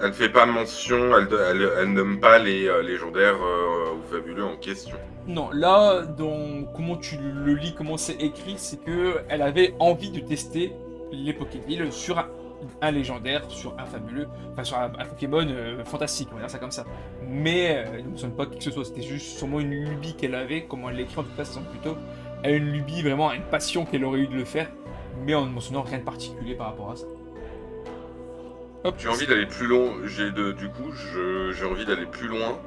Elle fait pas mention, elle nomme pas les légendaires ou fabuleux en question. Non, là, dans comment tu le lis, comment c'est écrit, c'est que elle avait envie de tester les Pokévilles sur un légendaire, sur un fabuleux, enfin sur un Pokémon fantastique, on va dire ça comme ça. Mais elle ne mentionne pas qui que ce soit, c'était juste sûrement une lubie qu'elle avait, comment elle l'écrit en tout cas, ça semble plutôt. Elle a une lubie, vraiment une passion qu'elle aurait eu de le faire, mais en ne mentionnant rien de particulier par rapport à ça. Hop. J'ai envie d'aller plus loin, du coup, j'ai envie d'aller plus loin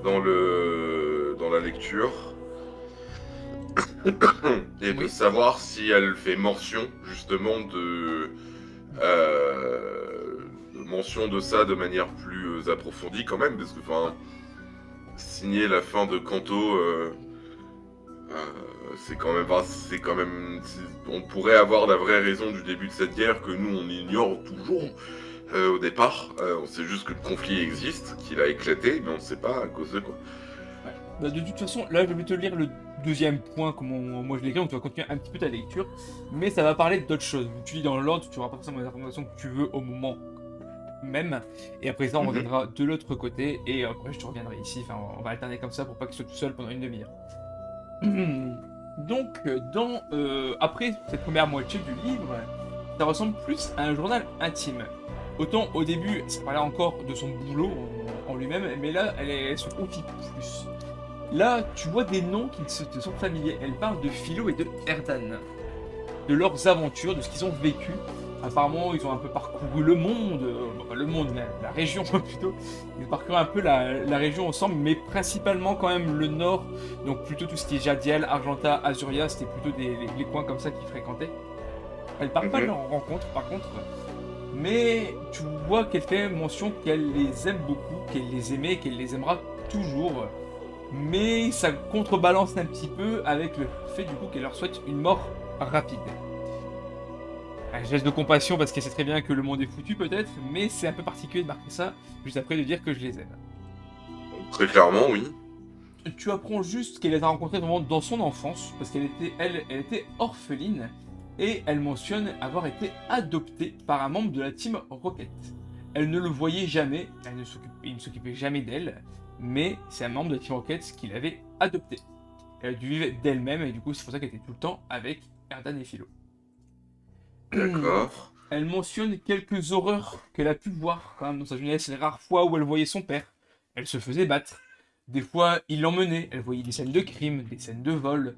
dans la lecture et de Oui. savoir si elle fait mention justement de mention de ça de manière plus approfondie quand même, parce que enfin signer la fin de Kanto C'est quand même, on pourrait avoir la vraie raison du début de cette guerre que nous on ignore toujours au départ. On sait juste que le conflit existe, qu'il a éclaté, mais on ne sait pas à cause de quoi. Ouais. Bah, de toute façon, là je vais te lire le deuxième point, moi je l'ai écrit, donc tu vas continuer un petit peu ta lecture, mais ça va parler d'autres choses. Tu lis dans l'ordre, tu auras pas forcément les informations que tu veux au moment même, et après ça on reviendra de l'autre côté, et après je te reviendrai ici, enfin on va alterner comme ça pour pas que tu sois tout seul pendant une demi-heure. Donc, après cette première moitié du livre, ça ressemble plus à un journal intime. Autant au début, ça parlait encore de son boulot en lui-même, mais là, elle se confie plus. Là, tu vois des noms qui te sont familiers. Elle parle de Philo et de Erdan, de leurs aventures, de ce qu'ils ont vécu. Apparemment, ils ont un peu parcouru le monde, la région plutôt. Ils ont parcouru un peu la région ensemble, mais principalement quand même le nord. Donc plutôt tout ce qui est Jadiel, Argenta, Azuria, c'était plutôt les coins comme ça qu'ils fréquentaient. Elle parle pas de leur rencontre par contre, mais tu vois qu'elle fait mention qu'elle les aime beaucoup, qu'elle les aimait et qu'elle les aimera toujours. Mais ça contrebalance un petit peu avec le fait du coup qu'elle leur souhaite une mort rapide. Un geste de compassion parce qu'elle sait très bien que le monde est foutu peut-être, mais c'est un peu particulier de marquer ça juste après de dire que je les aime. Très clairement, oui. Tu apprends juste qu'elle les a rencontrés vraiment dans son enfance, parce qu'elle était, elle était orpheline, et elle mentionne avoir été adoptée par un membre de la team Rocket. Elle ne le voyait jamais, il ne s'occupait jamais d'elle, mais c'est un membre de la team Rocket qui l'avait adoptée. Elle a dû vivre d'elle-même, et du coup c'est pour ça qu'elle était tout le temps avec Erdan et Philo. D'accord. Elle mentionne quelques horreurs qu'elle a pu voir quand même dans sa jeunesse, les rares fois où elle voyait son père. Elle se faisait battre. Des fois, il l'emmenait. Elle voyait des scènes de crime, des scènes de vol.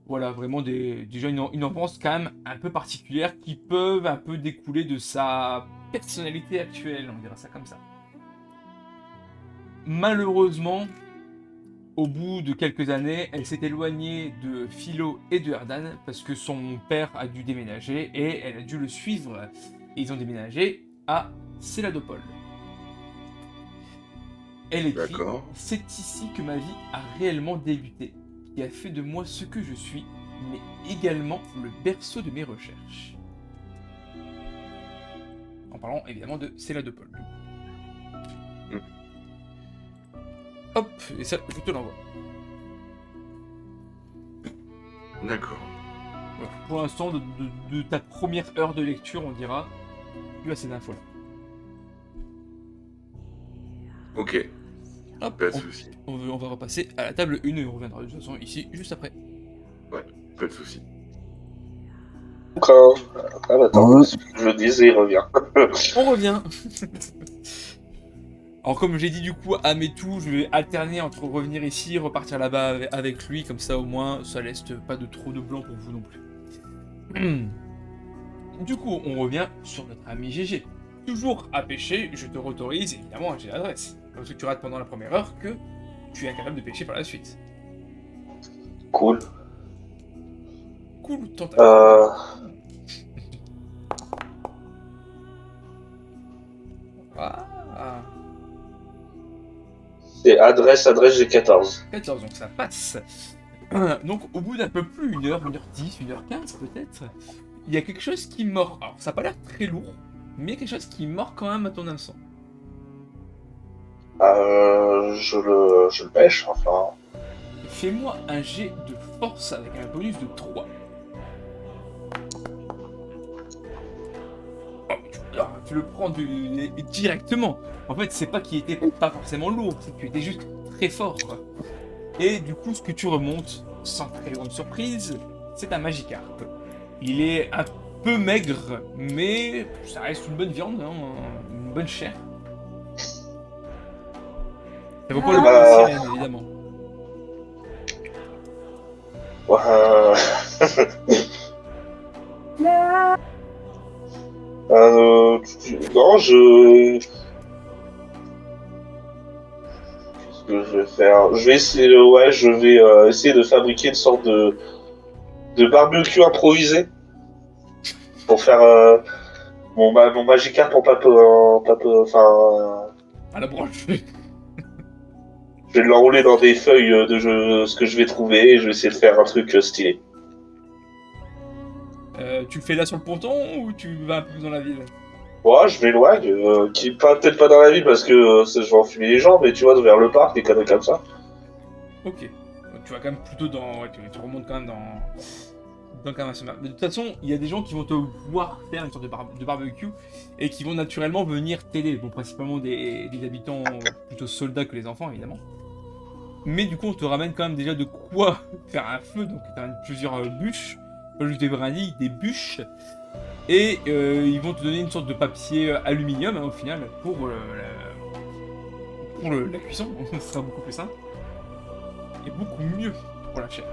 Voilà, vraiment déjà une enfance quand même un peu particulière qui peuvent un peu découler de sa personnalité actuelle, on dira ça comme ça. Malheureusement, au bout de quelques années, elle s'est éloignée de Philo et de Erdan parce que son père a dû déménager et elle a dû le suivre. Et ils ont déménagé à Céladopol. Elle écrit « C'est ici que ma vie a réellement débuté, qui a fait de moi ce que je suis, mais également le berceau de mes recherches. » En parlant évidemment de Céladopol. Hop, et ça, je te l'envoie. D'accord. Voilà. Pour l'instant, de ta première heure de lecture, on dira, tu as ces infos-là. Ok. Hop, pas de soucis. On va repasser à la table 1 et on reviendra de toute façon ici juste après. Ouais, pas de soucis. Ah bah attends, je disais, il revient. On revient. Alors comme j'ai dit du coup à mes tours, je vais alterner entre revenir ici, repartir là-bas avec lui, comme ça au moins ça laisse pas de trop de blanc pour vous non plus. Du coup, on revient sur notre ami GG. Toujours à pêcher, je te autorise évidemment à j'ai l'adresse. Parce que tu rates pendant la première heure que tu es incapable de pêcher par la suite. Cool. Cool, tentative. Ah. C'est adresse G14. 14, donc ça passe. Donc au bout d'un peu plus, 1h, 1h10, 1h15 peut-être, il y a quelque chose qui mord. Alors ça n'a pas l'air très lourd, mais il y a quelque chose qui mord quand même à ton hameçon. Je le pêche, enfin. Fais-moi un jet de force avec un bonus de 3. Tu le prends directement. En fait, c'est pas qu'il était pas forcément lourd, c'est que tu étais juste très fort. Et du coup, ce que tu remontes, sans très grande surprise, c'est un Magikarp. Il est un peu maigre, mais ça reste une bonne viande, hein, une bonne chair. Ça vaut pas le prix de sirène, évidemment. Non, qu'est-ce que je vais faire? Je vais essayer, essayer de fabriquer une sorte de barbecue improvisé pour faire mon Magikarp en enfin. À la branche. Je vais l'enrouler dans des feuilles de ce que je vais trouver et je vais essayer de faire un truc stylé. Tu le fais là sur le ponton ou tu vas un peu plus dans la ville? Moi, je m'éloigne, peut-être pas dans la ville parce que je vais enfumer les gens, mais tu vois, vers le parc, des conneries comme ça. Ok. Donc, tu vas quand même plutôt dans. Ouais, tu remontes quand même dans le Karmasomer. De toute façon, il y a des gens qui vont te voir faire une sorte de barbecue et qui vont naturellement venir t'aider. Bon, principalement des habitants plutôt soldats que les enfants, évidemment. Mais du coup, on te ramène quand même déjà de quoi faire un feu. Donc, tu as plusieurs bûches, pas juste des brindilles, des bûches. Et ils vont te donner une sorte de papier aluminium, hein, au final, pour la cuisson. Ce sera beaucoup plus simple. Et beaucoup mieux pour la chair.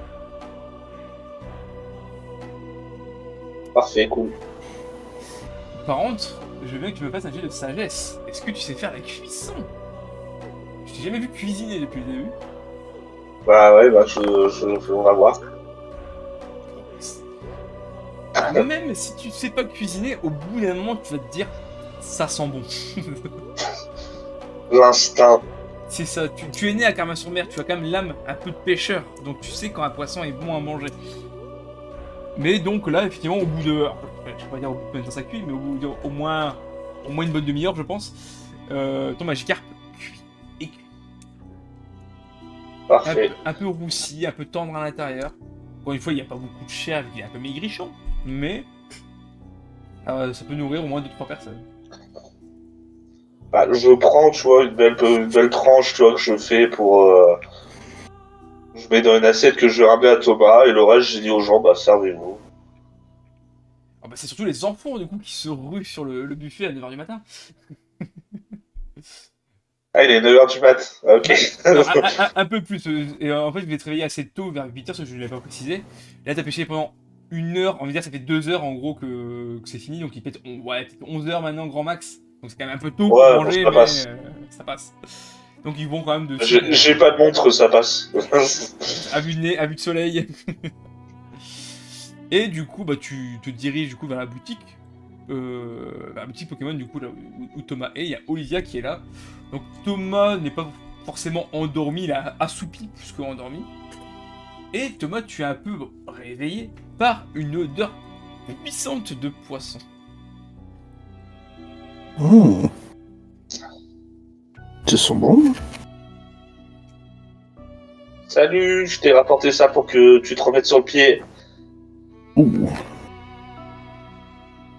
Parfait, cool. Par contre, je veux bien que tu me fasses un jet de sagesse. Est-ce que tu sais faire la cuisson? Je t'ai jamais vu cuisiner depuis le début. Bah ouais, bah on va voir. Même si tu sais pas cuisiner, au bout d'un moment, tu vas te dire ça sent bon. L'instinct. C'est ça, tu es né à Carmin-sur-Mer, tu as quand même l'âme un peu de pêcheur, donc tu sais quand un poisson est bon à manger. Mais donc là, effectivement, au bout de. Alors, je vais pas dire au bout de combien de temps ça cuit, mais au bout au moins une bonne demi-heure, je pense, ton Magikarp cuit et cuit. Parfait. Un peu roussi, un peu tendre à l'intérieur. Encore une fois, il n'y a pas beaucoup de chair, il est un peu maigrichon, mais ça peut nourrir au moins 2-3 personnes. Bah, je prends, tu vois, une belle tranche, tu vois, que je fais pour. Je mets dans une assiette que je vais ramener à Thomas, et le reste, j'ai dit aux gens, bah, servez-vous. Ah bah c'est surtout les enfants du coup qui se ruent sur le buffet à 9h du matin. Ah, il est 9h du mat. Ok. Alors, un peu plus. Et en fait, je vais te réveiller assez tôt, vers 8h, parce que je ne l'ai pas précisé. Là, t'as pêché pendant 1 heure. On va dire ça fait 2 heures en gros que c'est fini. Donc il peut être ouais, peut-être 11h maintenant, grand max. Donc c'est quand même un peu tôt pour Ouais, bon, manger, ça mais passe. ça passe. Donc ils vont quand même dessus. J'ai pas de montre, ça passe. À vue de nez, à vue de soleil. Et du coup, bah, tu te diriges du coup vers la boutique. La boutique Pokémon, du coup, là où Thomas est. Il y a Olivia qui est là. Donc Thomas n'est pas forcément endormi, il a assoupi plus qu'endormi. Et Thomas, tu es un peu réveillé par une odeur puissante de poisson. Oh. Ça sent bon. Salut, je t'ai rapporté ça pour que tu te remettes sur le pied. Ouh.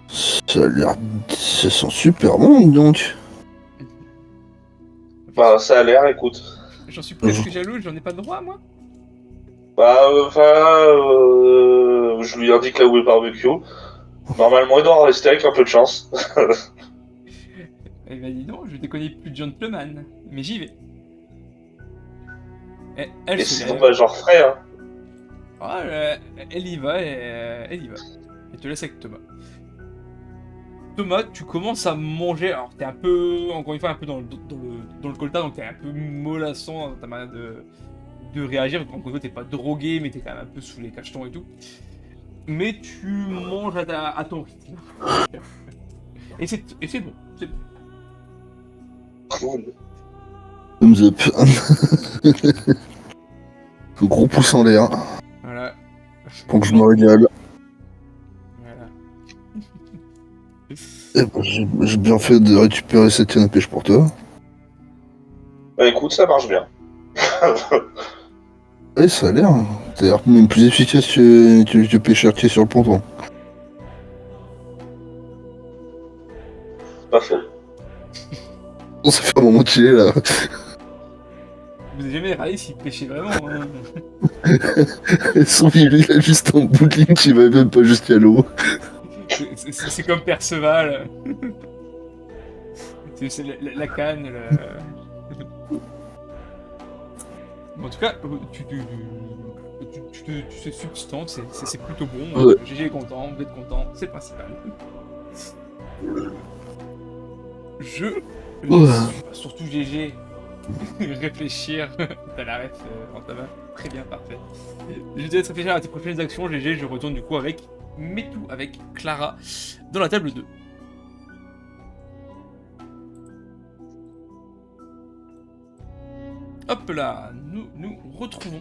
Ça a l'air... Ça sent super bon, dis donc. Bah, ça a l'air, écoute. J'en suis presque jaloux, j'en ai pas le droit, moi. Bah, je lui indique là où est le barbecue. Normalement, il doit en rester avec un peu de chance. Elle m'a dit non, je te connais plus de gentleman, mais j'y vais. Elle Et se sinon, lève. bah, j'en referai, hein. Ah, elle y va, elle y va. Elle te laisse avec Thomas. Thomas, tu commences à manger. Alors, t'es un peu, encore une fois, un peu dans le colta, donc t'es un peu mollasson dans ta manière de réagir. Encore une fois, t'es pas drogué, mais t'es quand même un peu sous les cachetons et tout. Mais tu manges à ton rythme. Et c'est bon, c'est bon. Cool. Thumbs up. Le gros pouce en l'air. Voilà. Pour que je me régale. Voilà. Eh ben, j'ai bien fait de récupérer cette canne à pêche pour toi. Bah, écoute, ça marche bien. Ouais, ça a l'air. Ça a l'air même plus efficace que pêcheur qui est sur le ponton. Pas faux. On s'est fait un moment qu'il est là. Vous avez jamais râlé s'il pêchait vraiment, hein. Son il a juste un bout de ligne qui va même pas jusqu'à l'eau. C'est comme Perceval. C'est la canne. En tout cas, tu te substances, c'est plutôt bon. Ouais. GG est content, vous êtes content, c'est le principal. Je Ouais. surtout GG réfléchir. T'as la ref en ta main. Très bien, parfait. Je te laisse réfléchir à tes prochaines actions, GG. Je retourne du coup avec Metou, avec Clara, dans la table 2. hop là, nous retrouvons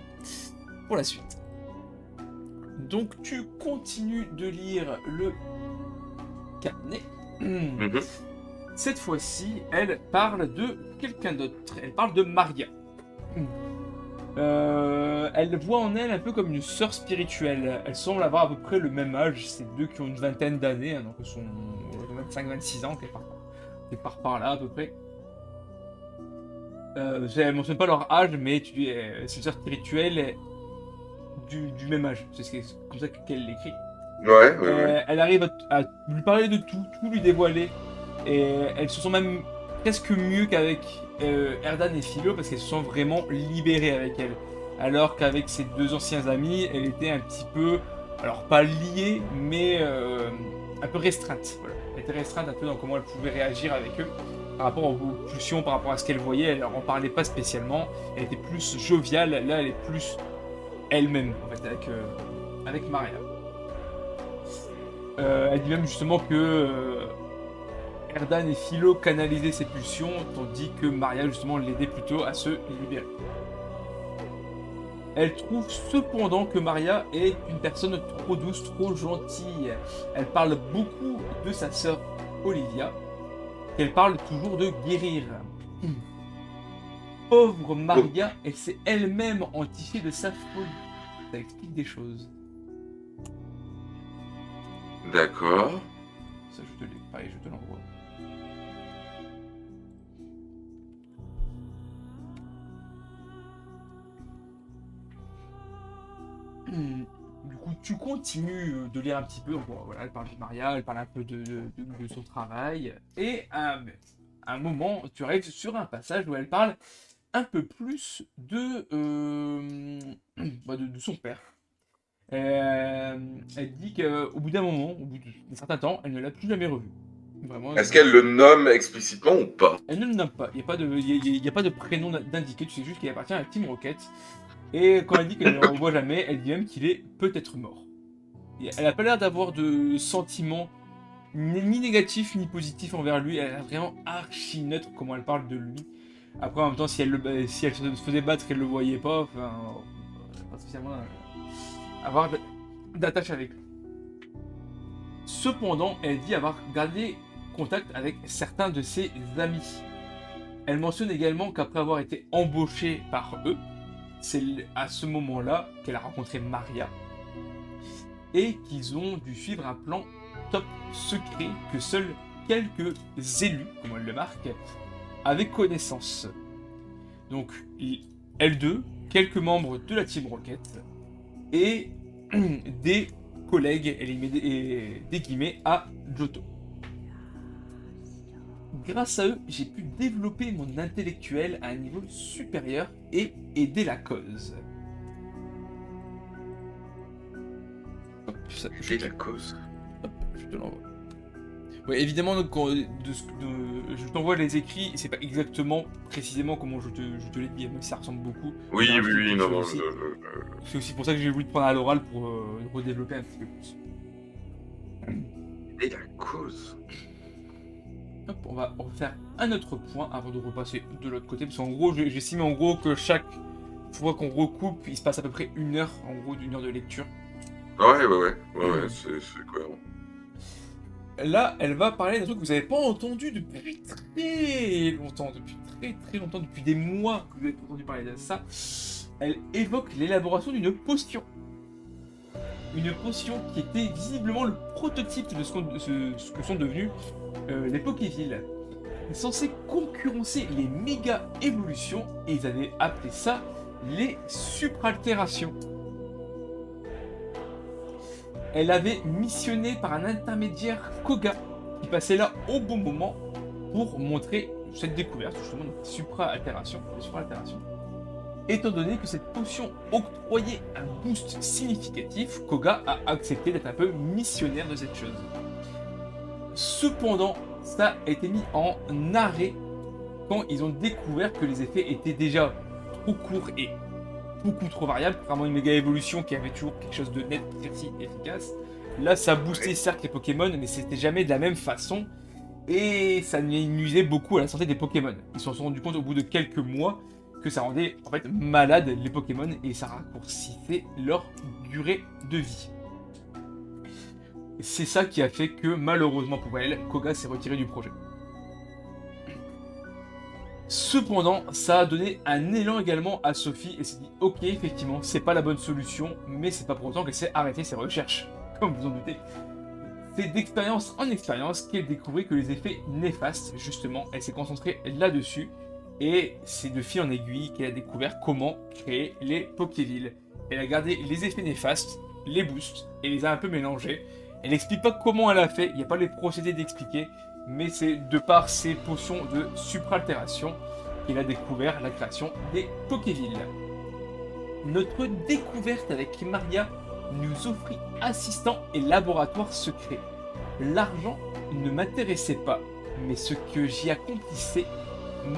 pour la suite. Donc tu continues de lire le carnet. Mhm. Cette fois-ci, elle parle de quelqu'un d'autre. Elle parle de Maria. Elle voit en elle un peu comme une sœur spirituelle. Elle semble avoir à peu près le même âge. C'est deux qui ont une vingtaine d'années, hein, donc elles sont 25-26 ans, quelque part par là à peu près. Elle ne mentionne pas leur âge, mais c'est une sœur spirituelle du même âge. C'est comme ça qu'elle l'écrit. Ouais. Elle arrive à lui parler de tout lui dévoiler. Et elles se sont même presque mieux qu'avec Erdan et Philo parce qu'elles se sont vraiment libérées avec elle. Alors qu'avec ses deux anciens amis, elle était un petit peu, alors pas liée, mais un peu restreinte. Voilà. Elle était restreinte un peu dans comment elle pouvait réagir avec eux par rapport aux pulsions, par rapport à ce qu'elle voyait. Elle leur en parlait pas spécialement. Elle était plus joviale. Là, elle est plus elle-même en fait avec Maria. Elle dit même justement que Erdan et Philo canalisaient ses pulsions, tandis que Maria justement l'aidait plutôt à se libérer. Elle trouve cependant que Maria est une personne trop douce, trop gentille. Elle parle beaucoup de sa sœur Olivia, qu'elle parle toujours de guérir. Pauvre Maria, elle s'est elle-même entichée de sa folie. Ça explique des choses. D'accord. Ça, pareil, je te l'envoie. Du coup, tu continues de lire un petit peu. Bon, voilà, elle parle de Maria, elle parle un peu de son travail. Et à un moment, tu arrives sur un passage où elle parle un peu plus de son père. Elle dit qu'au bout d'un moment, au bout d'un certain temps, elle ne l'a plus jamais revu. Vraiment, Est-ce qu'elle le nomme explicitement ou pas? elle ne le nomme pas. Il n'y a pas de prénom d'indiqué. Tu sais juste qu'il appartient à Team Rocket. Et quand elle dit qu'elle ne le revoit jamais, elle dit même qu'il est peut-être mort. Et elle n'a pas l'air d'avoir de sentiments ni négatifs ni positifs envers lui. Elle a vraiment archi neutre comment elle parle de lui. Après, en même temps, si elle se faisait battre, qu'elle le voyait pas, enfin, pas spécialement avoir d'attache avec lui. Cependant, elle dit avoir gardé contact avec certains de ses amis. Elle mentionne également qu'après avoir été embauchée par eux, c'est à ce moment-là qu'elle a rencontré Maria et qu'ils ont dû suivre un plan top secret que seuls quelques élus, comme elle le marque, avaient connaissance. Donc, elles deux, quelques membres de la Team Rocket et des collègues, elle y met des guillemets, à Johto. Grâce à eux, j'ai pu développer mon intellectuel à un niveau supérieur et aider la cause. Hop, ça, Aider la cause. Hop, je te l'envoie. Ouais, évidemment, donc, je t'envoie les écrits, c'est pas exactement précisément comment je te l'ai dit, même si ça ressemble beaucoup. Oui, non. C'est aussi pour ça que j'ai voulu te prendre à l'oral pour redévelopper un petit peu plus. Aider la cause. Hop, on va faire un autre point avant de repasser de l'autre côté, parce qu'en gros, j'estime en gros que chaque fois qu'on recoupe, il se passe à peu près une heure, en gros, d'une heure de lecture. Ouais, c'est cohérent. Là, elle va parler d'un truc que vous n'avez pas entendu depuis très longtemps, depuis des mois que vous avez entendu parler de ça. Elle évoque l'élaboration d'une potion. Une potion qui était visiblement le prototype de ce que sont devenus les Pokévilles. Censé concurrencer les méga évolutions, et ils avaient appelé ça les supraltérations. Elle avait missionné par un intermédiaire Koga qui passait là au bon moment pour montrer cette découverte, justement, donc supraltération. Étant donné que cette potion octroyait un boost significatif, Koga a accepté d'être un peu missionnaire de cette chose. Cependant, ça a été mis en arrêt quand ils ont découvert que les effets étaient déjà trop courts et beaucoup trop variables, contrairement à une méga évolution qui avait toujours quelque chose de net, précis et efficace. Là, ça boostait certes les Pokémon, mais c'était jamais de la même façon et ça nuisait beaucoup à la santé des Pokémon. Ils se sont rendus compte au bout de quelques mois que ça rendait en fait malade les Pokémon et ça raccourcissait leur durée de vie. C'est ça qui a fait que malheureusement pour elle, Koga s'est retiré du projet. Cependant, ça a donné un élan également à Sophie et s'est dit ok, effectivement, c'est pas la bonne solution, mais c'est pas pour autant qu'elle s'est arrêtée ses recherches, comme vous en doutez. C'est d'expérience en expérience qu'elle découvrait que les effets néfastes, justement, elle s'est concentrée là-dessus, et c'est de fil en aiguille qu'elle a découvert comment créer les Pokévilles. Elle a gardé les effets néfastes, les boosts, et les a un peu mélangés. Elle n'explique pas comment elle a fait, il n'y a pas les procédés d'expliquer, mais c'est de par ses potions de supraltération qu'il a découvert la création des Pokévilles. Notre découverte avec Maria nous offrit assistant et laboratoire secret. L'argent ne m'intéressait pas, mais ce que j'y accomplissais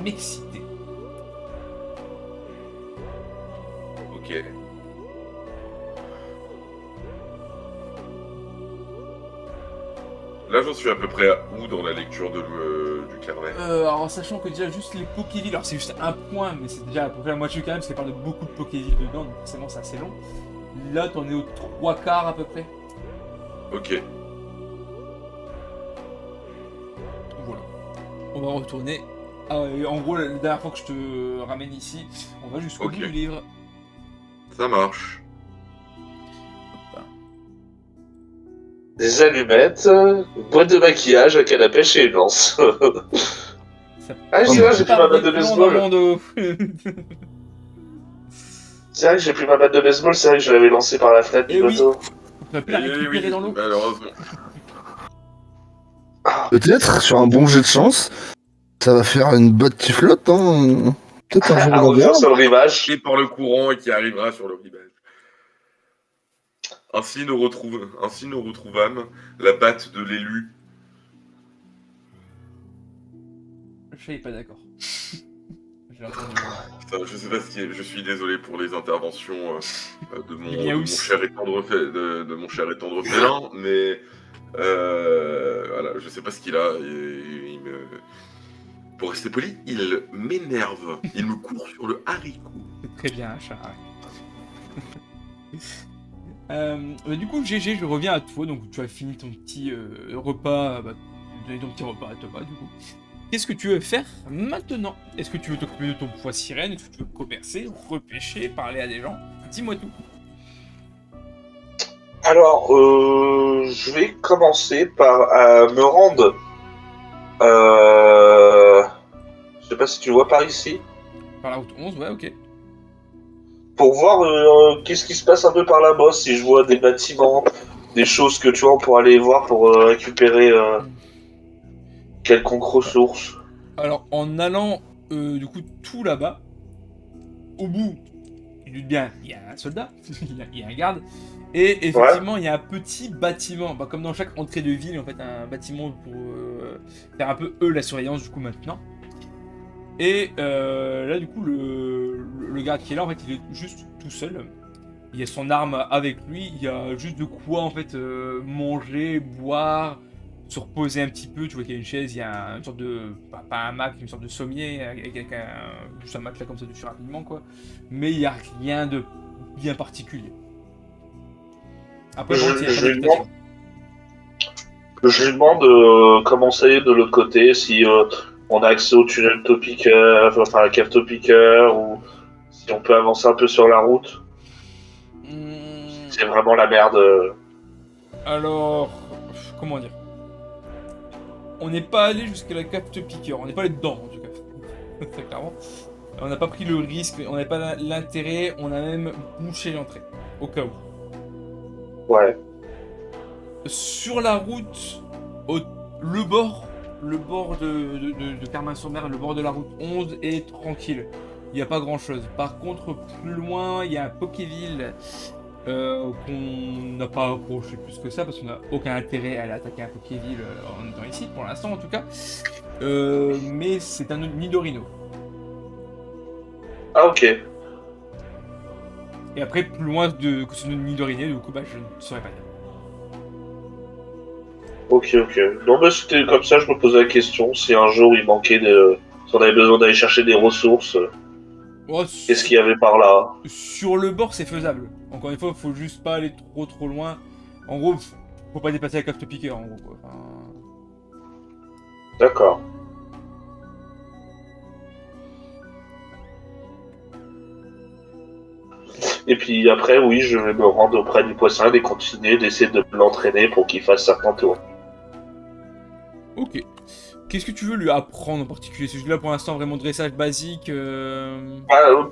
m'excitait. Ok. Là, j'en suis à peu près à où dans la lecture du carnet? Alors sachant que déjà juste les Pokévilles, alors c'est juste un point, mais c'est déjà à peu près la moitié quand même, parce qu'elle parle de beaucoup de Pokévilles dedans, donc forcément c'est assez long. Là t'en es aux 3/4 à peu près. Ok. Voilà. On va retourner. En gros, la dernière fois que je te ramène ici, on va jusqu'au Ok. bout du livre. Ça marche. Des allumettes, une boîte de maquillage, un canne à pêche et une lance. Ça Ah, Oh, j'ai mais j'ai pris ma batte de baseball. C'est vrai que j'ai pris ma batte de baseball, c'est vrai que je l'avais lancée par la fenêtre du Eh oui. bateau. On aurait pu la récupérer dans l'eau. Malheureusement. Peut-être, sur un bon jet de chance, ça va faire une botte qui flotte, hein. Peut-être un jour À on la refaire verra. sur le rivage. Et par le courant et qui arrivera sur le rivage. Ainsi nous retrouvâmes la batte de l'élu. Je suis pas d'accord. J'ai entendu. Putain, je sais pas ce qui est... Je suis désolé pour les interventions de Miaous. mon cher et tendre de mon cher et tendre félin, mais voilà, je sais pas ce qu'il a. Il me... Pour rester poli, il m'énerve. Il me court sur le haricot. C'est très bien, un chat. Du coup, GG, je reviens à toi. Donc, tu as fini ton petit repas. Donner ton petit repas à Thomas, du coup. Qu'est-ce que tu veux faire maintenant? Est-ce que tu veux t'occuper de ton poids sirène? Est-ce que tu veux commercer, repêcher, parler à des gens? Dis-moi tout. Alors, je vais commencer par me rendre. Je sais pas si tu vois par ici. Par la route 11, ouais, ok. Pour voir qu'est-ce qui se passe un peu par là-bas, si je vois des bâtiments, des choses que tu vois, pour aller voir pour récupérer quelconque ressource. Alors, en allant, du coup, tout là-bas, au bout, tu te doutes bien, il y a un soldat, il y a un garde, et effectivement, il y a un petit bâtiment, comme dans chaque entrée de ville, en fait, un bâtiment pour faire un peu, la surveillance, du coup, maintenant. Et là, du coup, le garde qui est là, en fait, il est juste tout seul. Il y a son arme avec lui, il y a juste de quoi, en fait, manger, boire, se reposer un petit peu. Tu vois qu'il y a une chaise, il y a une sorte de... pas un Mac, une sorte de sommier, avec juste un matelas comme ça dessus rapidement, quoi. Mais il n'y a rien de bien particulier. Après, bon, il y a pas d'habitation. Je lui demande comment ça est de l'autre côté, si on a accès au tunnel Topiqueur, enfin la cave Topiqueur, ou si on peut avancer un peu sur la route. C'est vraiment la merde. Alors, comment dire? On n'est pas allé jusqu'à la cave Piqueur, on n'est pas allé dedans en tout cas. Très clairement. On n'a pas pris le risque, on n'avait pas l'intérêt, on a même bouché l'entrée, au cas où. Ouais. Sur la route, le bord de Carmin-sur-Mer, le bord de la route 11 est tranquille. Il n'y a pas grand chose. Par contre, plus loin, il y a un Pokéville qu'on n'a pas approché plus que ça parce qu'on n'a aucun intérêt à aller attaquer un Pokéville en étant ici, pour l'instant en tout cas. Mais c'est un Nidorino. Ah, ok. Et après, plus loin que ce Nidoriné, du coup, je ne saurais pas dire. Ok. Non, mais c'était comme ça, je me posais la question, si un jour il manquait de... si on avait besoin d'aller chercher des ressources. Oh, Qu'est-ce qu'il y avait par là? sur le bord, c'est faisable. Encore une fois, faut juste pas aller trop loin. En gros, faut pas dépasser la cave te piquer, en gros, quoi. Enfin, D'accord. Et puis après, oui, je vais me rendre auprès du poisson et continuer d'essayer de l'entraîner pour qu'il fasse certains tours. ok. Qu'est-ce que tu veux lui apprendre en particulier? C'est juste là pour l'instant vraiment dressage basique.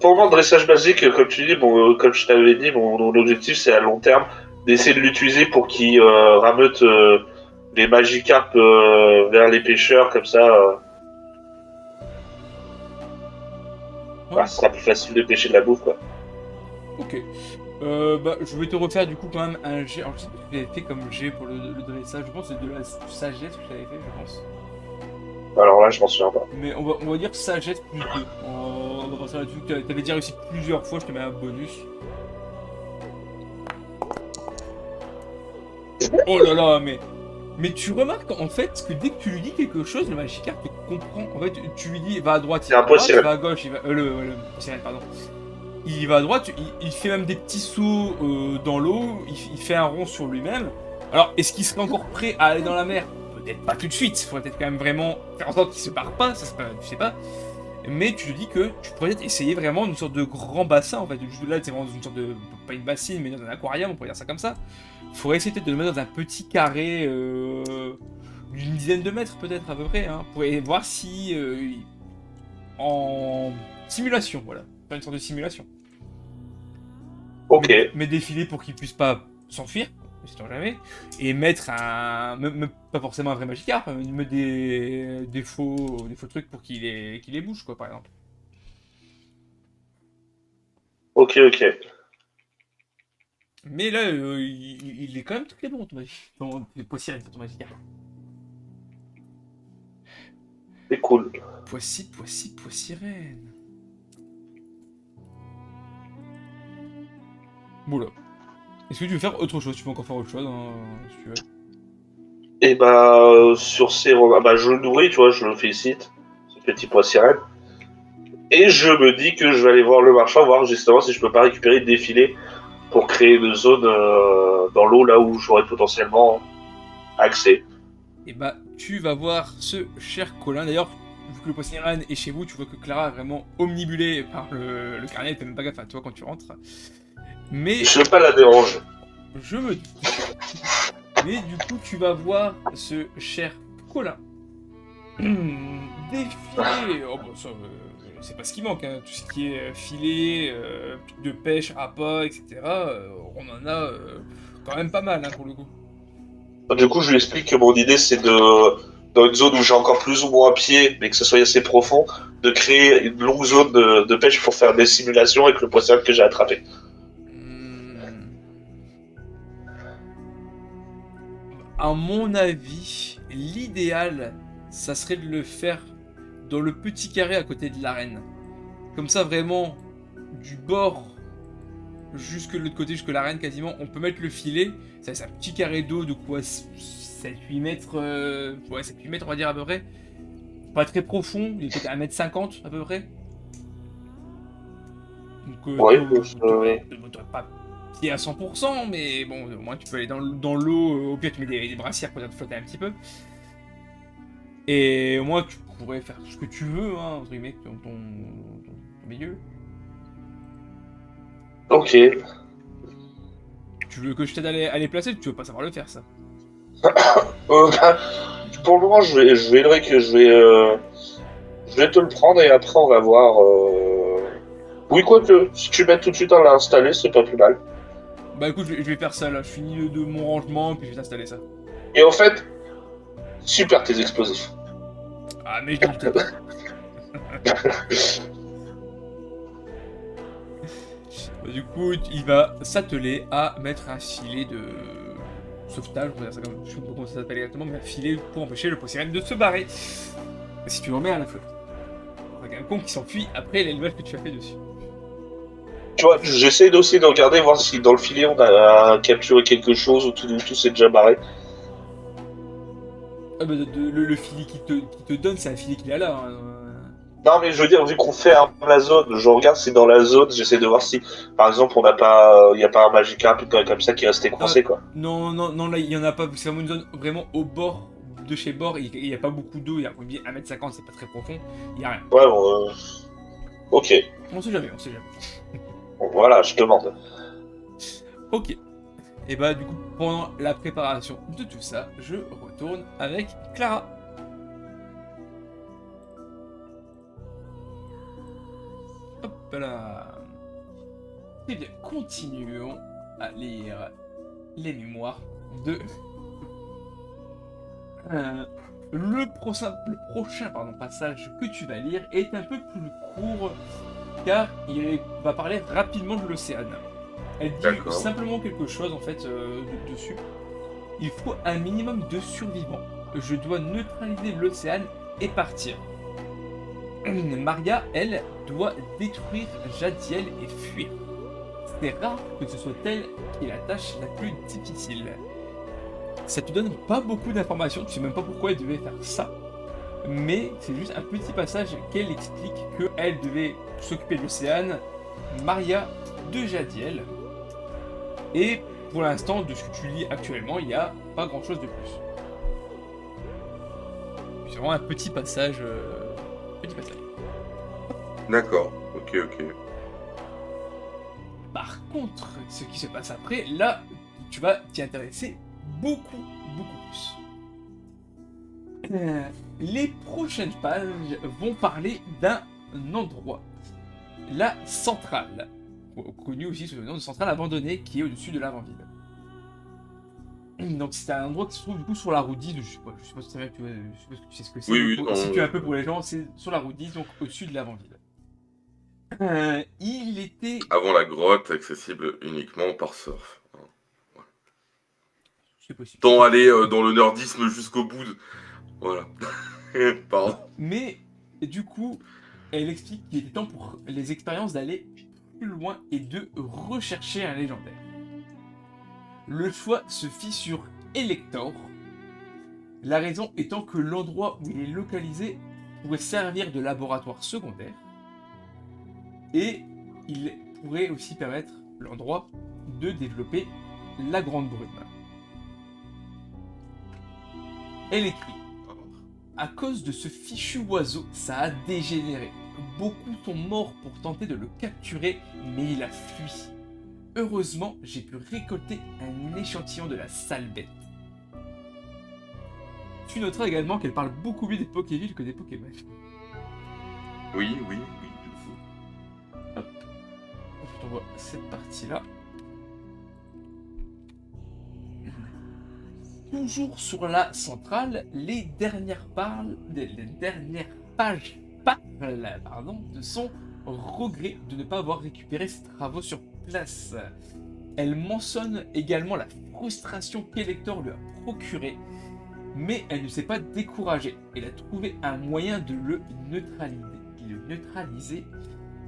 Pour moi, dressage basique, comme tu dis, bon, comme je t'avais dit, mon objectif c'est à long terme d'essayer de l'utiliser pour qu'il rameute les Magikarp vers les pêcheurs, comme ça, Ouais, ce sera plus facile de pêcher de la bouffe, quoi. ok. Bah, je vais te refaire du coup quand même un G. Alors, je sais pas ce que j'avais fait comme G pour le dressage. Je pense que c'est de la sagesse que j'avais fait, je pense. Alors là, je m'en souviens pas. Mais on va dire sagesse plus 2. On va passer là-dessus. T'avais déjà réussi plusieurs fois, je te mets un bonus. Oh là là, mais tu remarques en fait que dès que tu lui dis quelque chose, le Magikarp te comprend. En fait, tu lui dis va à droite, il C'est va un à droite, poisson. va à gauche, il va. Le sirène, pardon. Il va à droite, il fait même des petits sauts dans l'eau, il fait un rond sur lui-même. Alors, est-ce qu'il serait encore prêt à aller dans la mer? Peut-être pas tout de suite, il faudrait peut-être quand même vraiment faire en sorte qu'il se barre pas, ça c'est pas, tu sais pas. Mais tu te dis que tu pourrais peut-être essayer vraiment une sorte de grand bassin en fait. Juste là, c'est vraiment une sorte de. Pas une bassine, mais dans un aquarium, on pourrait dire ça comme ça. Il faudrait essayer peut-être de le mettre dans un petit carré d'une dizaine de mètres peut-être à peu près, hein, pour voir si. En simulation, voilà. Faire une sorte de simulation. Ok. Mais défiler pour qu'il puisse pas s'enfuir, sait-on jamais, et mettre pas forcément un vrai Magikarp, mais mettre des faux trucs pour qu'il les bouge, quoi, par exemple. Ok, ok. Mais là, il est quand même très bon, ton Magikarp. C'est cool. Poissy-Reine. Bon là. Est-ce que tu veux faire autre chose? Tu peux encore faire autre chose, hein, si tu veux. Et sur ces je le nourris, tu vois, je le félicite, ce petit pois sirène. Et je me dis que je vais aller voir le marchand, voir justement si je peux pas récupérer des filets pour créer une zone dans l'eau là où j'aurais potentiellement accès. Et bah, tu vas voir ce cher Colin. D'ailleurs, vu que le Poissy-Reine est chez vous, tu vois que Clara est vraiment omnibulée par le carnet. Elle fait même pas gaffe à toi quand tu rentres. Mais Je veux pas la déranger. je me dis. Mais du coup, tu vas voir ce cher Colin défiler. Oh, bah, ça, c'est pas ce qui manque, hein. Tout ce qui est filet, de pêche, appât, etc. On en a quand même pas mal, hein, pour le coup. Du coup, je lui explique que mon idée c'est dans une zone où j'ai encore plus ou moins pied, mais que ce soit assez profond, de créer une longue zone de pêche pour faire des simulations avec le poisson que j'ai attrapé. Hmm. À mon avis, l'idéal, ça serait de le faire dans le petit carré à côté de l'arène. Comme ça, vraiment, du bord jusque de l'autre côté, jusque l'arène quasiment, on peut mettre le filet. Ça c'est un petit carré d'eau de quoi 7-8 mètres, ouais, 7-8 mètres on va dire à peu près. Pas très profond, il est peut-être à 1,50 m à peu près. Donc Oui, t'aurais pas pied à 100%, mais bon, au moins tu peux aller dans l'eau, au pire tu mets des brassières pour te flotter un petit peu. Et au moins tu pourrais faire ce que tu veux, hein, entre guillemets, dans ton milieu. ok. Tu veux que je t'aide à les placer? Tu veux pas savoir le faire, ça? Bah, pour le moment, je vais te le prendre et après on va voir. Oui, quoique, si tu mets tout de suite à l'installer, c'est pas plus mal. Bah écoute, je vais faire ça là, je finis de mon rangement, puis je vais t'installer ça. Et en fait, super tes explosifs. Ah mais je ne doutais pas. Bah, du coup, il va s'atteler à mettre un filet de sauvetage, on va dire ça comme, je sais pas comment ça s'appelle exactement, mais un filet pour empêcher le Poissy-Reine de se barrer. Si tu le remets à la flotte. Avec un con qui s'enfuit après l'élevage que tu as fait dessus. Tu vois, j'essaie aussi de regarder, voir si dans le filet on a capturé quelque chose ou tout s'est déjà barré. Ah bah le filet qui te donne, c'est un filet qu'il a là. Hein. Non, mais je veux dire, vu qu'on ferme la zone, je regarde si dans la zone, j'essaie de voir si, par exemple, on n'a pas, il n'y a pas un Magikarp comme ça qui est resté coincé, quoi. Non, non, non, là, il y en a pas. C'est vraiment une zone vraiment au bord de chez bord. Il y a pas beaucoup d'eau. Il y a 1m50, c'est pas très profond. Il y a rien. Ouais, bon, ok. On sait jamais, on sait jamais. Bon, voilà, je demande. Ok. Et bah, du coup, pendant la préparation de tout ça, je retourne avec Clara. Hop là. Eh bien, continuons à lire les mémoires de... le prochain passage que tu vas lire est un peu plus court, car il va parler rapidement de l'océan. Elle dit D'accord. simplement quelque chose en fait dessus. Il faut un minimum de survivants. Je dois neutraliser l'océan et partir. Maria, elle, doit détruire Jadiel et fuir. C'est rare que ce soit elle qui est la tâche la plus difficile. Ça te donne pas beaucoup d'informations, tu sais même pas pourquoi elle devait faire ça. Mais c'est juste un petit passage qu'elle explique qu'elle devait s'occuper de l'océan, Maria de Jadiel. Et pour l'instant, de ce que tu lis actuellement, il n'y a pas grand chose de plus. C'est vraiment un petit passage. D'accord, ok. Par contre, ce qui se passe après, là, tu vas t'y intéresser beaucoup plus. Les prochaines pages vont parler d'un endroit, la centrale, connu aussi sous le nom de centrale abandonnée, qui est au-dessus de l'avant-ville. Donc c'est un endroit qui se trouve du coup sur la route 10, je sais pas si tu sais ce que c'est. Oui, Si tu es un peu pour les gens, c'est sur la route 10, donc au-dessus de l'avant-ville. Il était... Avant la grotte, accessible uniquement par surf. C'est possible. Tant aller dans le nordisme jusqu'au bout de... Voilà. Pardon. Mais, du coup, elle explique qu'il était temps pour les expériences d'aller plus loin et de rechercher un légendaire. Le choix se fit sur Elector, la raison étant que l'endroit où il est localisé pourrait servir de laboratoire secondaire, et il pourrait aussi permettre l'endroit de développer la Grande Brume. Elle écrit: à cause de ce fichu oiseau, ça a dégénéré. Beaucoup sont morts pour tenter de le capturer, mais il a fui. Heureusement, j'ai pu récolter un échantillon de la sale bête. Tu noteras également qu'elle parle beaucoup mieux des Pokévilles que des Pokémon. Oui, du coup. Hop. Je t'envoie cette partie-là. Toujours sur la centrale, les dernières pages parlent de son regret de ne pas avoir récupéré ses travaux sur place. Elle mentionne également la frustration qu'Elector lui a procurée, mais elle ne s'est pas découragée. Elle a trouvé un moyen de le neutraliser,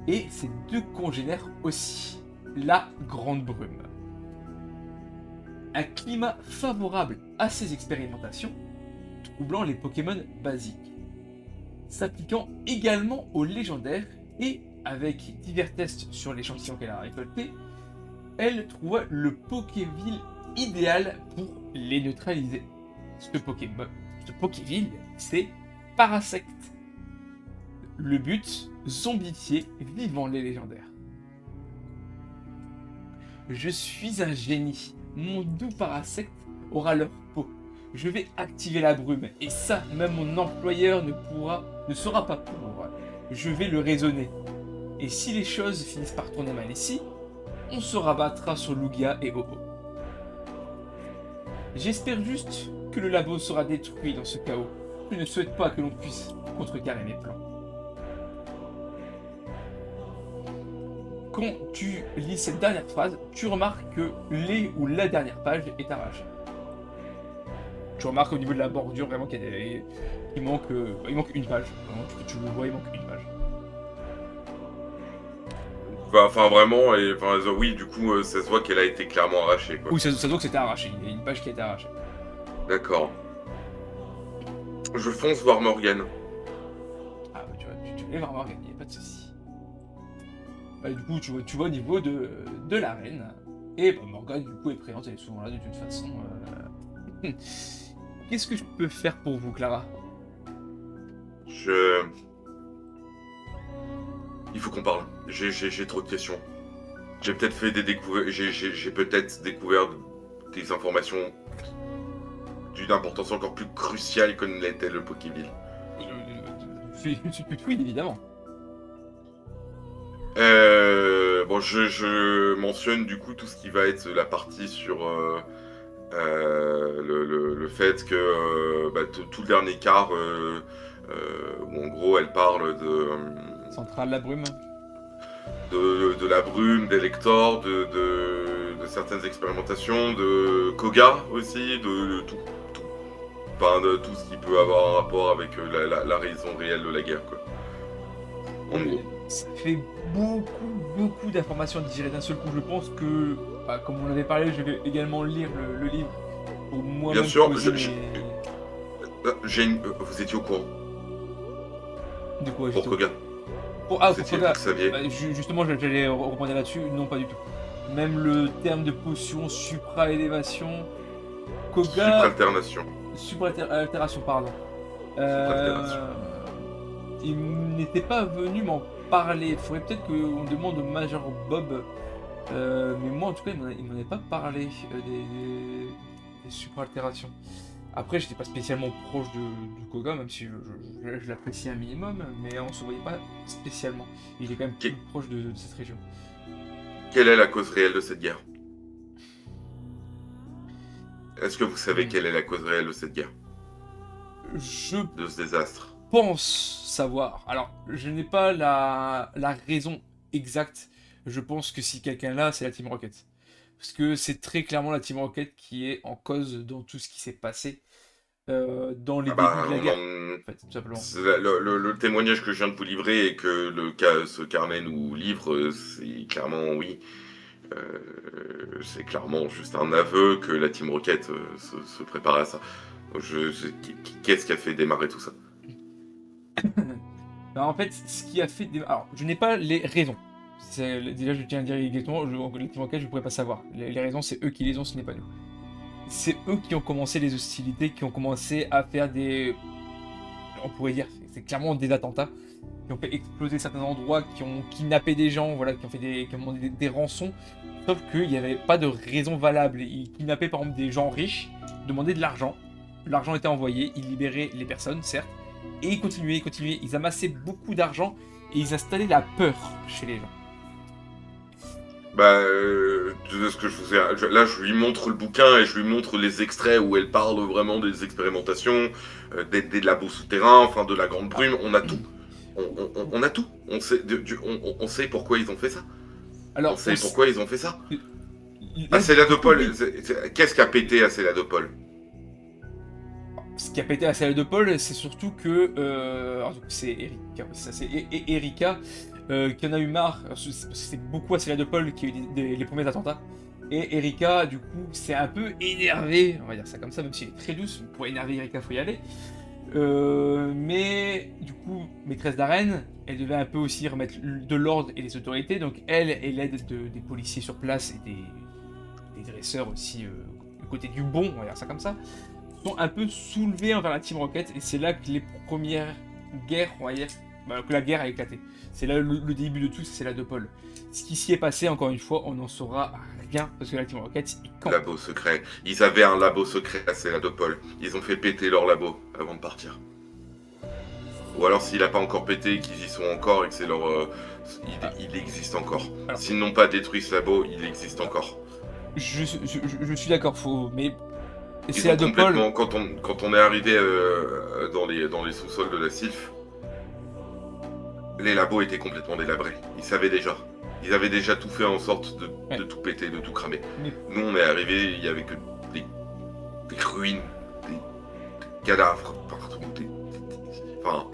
et ses deux congénères aussi, la Grande Brume. Un climat favorable à ces expérimentations, troublant les Pokémon basiques, s'appliquant également aux légendaires, et avec divers tests sur l'échantillon qu'elle a récolté, elle trouva le Pokéville idéal pour les neutraliser. Ce Pokéville, c'est Parasect. Le but, zombifier vivant les légendaires. Je suis un génie. Mon doux Parasect aura leur peau. Je vais activer la brume, et ça, même mon employeur ne sera pas pour. Je vais le raisonner. Et si les choses finissent par tourner mal ici, on se rabattra sur Lugia et Ho-Oh. J'espère juste que le labo sera détruit dans ce chaos. Je ne souhaite pas que l'on puisse contrecarrer mes plans. Quand tu lis cette dernière phrase, tu remarques que la dernière page est arrachée. Tu remarques au niveau de la bordure vraiment qu'il manque une page. Vraiment, tu le vois, il manque une page. Enfin, vraiment, oui, du coup, ça se voit qu'elle a été clairement arrachée, quoi. Oui, ça se voit que c'était arraché. Il y a une page qui a été arrachée. D'accord. Je fonce voir Morgane. Ah, bah, tu vais voir Morgane, y a pas de souci. Bah, du coup, tu vois au niveau de l'arène. Et bah, Morgane, du coup, est présente, elle est souvent là de toute façon. Qu'est-ce que je peux faire pour vous, Clara? Il faut qu'on parle. J'ai trop de questions. J'ai peut-être fait des découvertes. J'ai peut-être découvert des informations d'une importance encore plus cruciale que ne l'était le Pokéville. Oui, évidemment. Bon, je mentionne du coup tout ce qui va être la partie sur le fait que tout le dernier quart, où en gros elle parle Centrale la brume. de la brume, d'Elector, de certaines expérimentations, de Koga aussi, de tout. Enfin, de tout ce qui peut avoir un rapport avec la raison réelle de la guerre, quoi. En gros. Ça fait beaucoup d'informations à digérer d'un seul coup. Je pense que, bah, comme on avait parlé, je vais également lire le livre pour moi-même. Bien sûr, poser vous étiez au courant De quoi, pour justement Koga. Pour Vous Koga. saviez. Bah, justement, j'allais rebondir là-dessus. Non, pas du tout. Même le terme de potion supra-élévation. Koga. Supralternation. Supra-altération, pardon. Supra-altération. Il n'était pas venu m'en parler. Il faudrait peut-être qu'on demande au Major Bob. Mais moi, en tout cas, il m'en avait pas parlé des supra-altérations. Après, j'étais pas spécialement proche de Koga, même si je l'apprécie un minimum, mais on se voyait pas spécialement. Il est quand même plus proche de cette région. Quelle est la cause réelle de cette guerre? Est-ce que vous savez quelle est la cause réelle de cette guerre? De ce désastre? Pense savoir. Alors, je n'ai pas la raison exacte. Je pense que si quelqu'un l'a, c'est la Team Rocket. Parce que c'est très clairement la Team Rocket qui est en cause dans tout ce qui s'est passé dans les débuts de la guerre. En fait, tout simplement. Le témoignage que je viens de vous livrer et que ce carnet nous livre, c'est clairement oui. C'est clairement juste un aveu que la Team Rocket se prépare à ça. Qu'est-ce qui a fait démarrer tout ça? Alors, en fait, ce qui a fait... Alors, je n'ai pas les raisons. Déjà, je tiens à dire exactement, la Team Rocket, je ne pourrais pas savoir. Les raisons, c'est eux qui les ont, ce n'est pas nous. C'est eux qui ont commencé les hostilités, qui ont commencé à faire des... On pourrait dire, c'est clairement des attentats, qui ont fait exploser certains endroits, qui ont kidnappé des gens, voilà, qui ont demandé des rançons. Sauf qu'il n'y avait pas de raison valable. Ils kidnappaient par exemple des gens riches, demandaient de l'argent. L'argent était envoyé, ils libéraient les personnes, certes. Et ils continuaient. Ils amassaient beaucoup d'argent et ils installaient la peur chez les gens. De ce que je vous ai... Là, je lui montre le bouquin et je lui montre les extraits où elle parle vraiment des expérimentations, des labos souterrains, enfin de la grande brume. On a tout. On a tout. On sait pourquoi ils ont fait ça. Alors, on sait pourquoi ils ont fait ça. Là, Acéladopol, qu'est-ce qui a pété Acéladopol? Ce qui a pété Acéladopol, c'est surtout que... c'est Erika, ça c'est Erika qui en a eu marre, c'est beaucoup Acéladopol qui a eu les premiers attentats. Et Erika, du coup, s'est un peu énervée, on va dire ça comme ça, même si elle est très douce, pour énerver Erika, faut y aller. Mais du coup, maîtresse d'arène, elle devait un peu aussi remettre de l'ordre et les autorités, donc elle et l'aide des policiers sur place et des dresseurs aussi, du côté du bon, on va dire ça comme ça, sont un peu soulevés envers la Team Rocket, et c'est là que les premières guerres, on va dire, que la guerre a éclaté. C'est là le début de tout, c'est la Dopol. Ce qui s'y est passé, encore une fois, on n'en saura rien, parce que la Team Rocket, ils campent. Labo secret. Ils avaient un labo secret à Céladopol. Ils ont fait péter leur labo avant de partir. Ou alors s'il n'a pas encore pété et qu'ils y sont encore et que c'est leur... il existe encore. S'ils n'ont pas détruit ce labo, il existe encore. Je suis d'accord, mais... C'est la Dopol... Quand on est arrivé dans les sous-sols de la Sylph, les labos étaient complètement délabrés. Ils savaient déjà. Ils avaient déjà tout fait en sorte de tout péter, de tout cramer. Nous, on est arrivés, il n'y avait que des ruines, des cadavres partout. Enfin,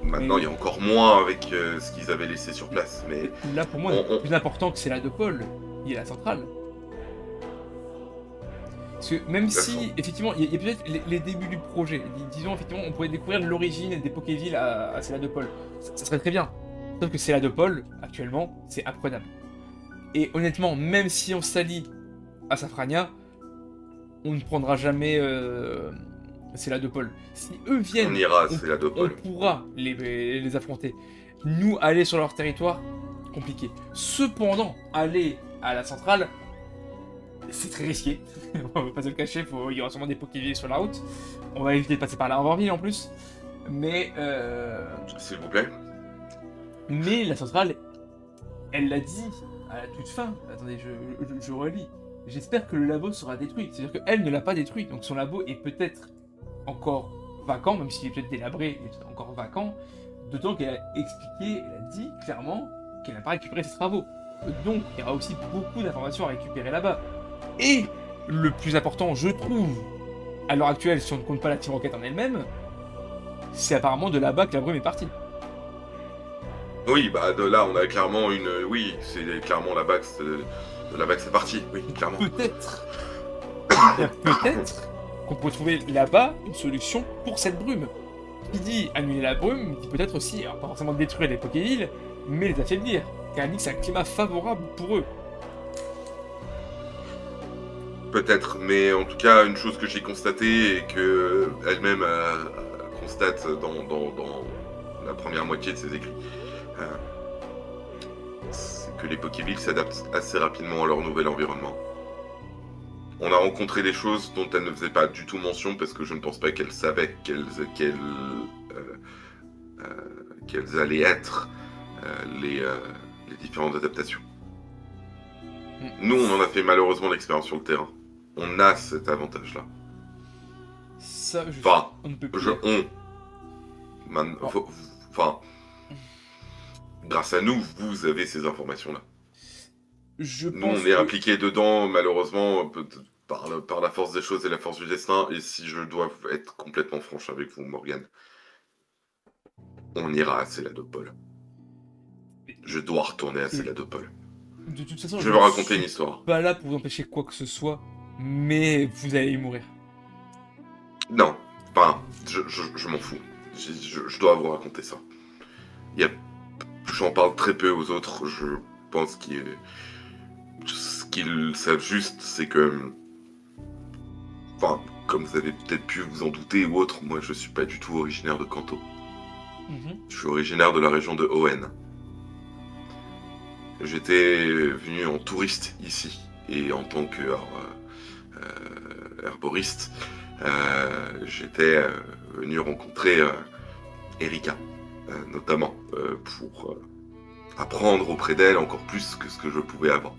maintenant, il y a encore moins avec ce qu'ils avaient laissé sur place. Mais là, pour moi, le plus important que c'est la Dopol, il y a la centrale. Parce que même si, Intéressant. effectivement, il y a peut-être les débuts du projet. Disons, effectivement, on pourrait découvrir l'origine des Pokévilles à Céladopol. Ça serait très bien. Sauf que Céladopol, actuellement, c'est imprenable. Et honnêtement, même si on s'allie à Safrania, on ne prendra jamais Céladopol. Si eux viennent, On ira, c'est la on Dopol. pourra les affronter. Nous, aller sur leur territoire, compliqué. Cependant, aller à la centrale, c'est très risqué. On va pas se le cacher, il y aura sûrement des Pokévilles sur la route. On va éviter de passer par la Orville en plus. Mais S'il vous plaît. la centrale, elle l'a dit à la toute fin. Attendez, je relis. J'espère que le labo sera détruit. C'est-à-dire qu'elle ne l'a pas détruit. Donc son labo est peut-être encore vacant, même s'il est peut-être délabré, il est peut-être encore vacant. D'autant qu'elle a expliqué, elle a dit clairement qu'elle n'a pas récupéré ses travaux. Donc il y aura aussi beaucoup d'informations à récupérer là-bas. Et le plus important, je trouve, à l'heure actuelle, si on ne compte pas la Team Rocket en elle-même, c'est apparemment de là-bas que la brume est partie. Oui, bah de là, on a clairement une. Oui, c'est clairement la bague. De là-bas que c'est parti. Oui, clairement. Peut-être, peut-être qu'on pourrait trouver là-bas une solution pour cette brume. Qui dit annuler la brume, dit peut-être aussi, alors pas forcément détruire les Pokévilles, mais les affaiblir. Car elle dit que c'est un climat favorable pour eux. Peut-être, mais en tout cas, une chose que j'ai constatée et que elle-même constate dans la première moitié de ses écrits, c'est que les Pokévilles s'adaptent assez rapidement à leur nouvel environnement. On a rencontré des choses dont elle ne faisait pas du tout mention parce que je ne pense pas qu'elle savait qu'elles allaient être les différentes adaptations. Nous, on en a fait malheureusement l'expérience sur le terrain. On a cet avantage-là. Ça, Enfin, on ne peut plus. Enfin, grâce à nous, vous avez ces informations-là. Je Nous, pense on est que- impliqués dedans, malheureusement, par la force des choses et la force du destin. Et si je dois être complètement franche avec vous, Morgane, on ira à Céladopol. Je dois retourner à Céladopol. De toute façon, Je vais raconter une histoire. pas là pour vous empêcher quoi que ce soit, mais vous allez y mourir. Non, enfin, je m'en fous. Je dois vous raconter ça. J'en parle très peu aux autres. Je pense ce qu'ils savent juste, c'est que... Enfin, comme vous avez peut-être pu vous en douter ou autre, moi je suis pas du tout originaire de Kanto. Je suis originaire de la région de Hoenn. J'étais venu en touriste ici, et en tant que herboriste, j'étais venu rencontrer Erika, notamment, pour apprendre auprès d'elle encore plus que ce que je pouvais avant.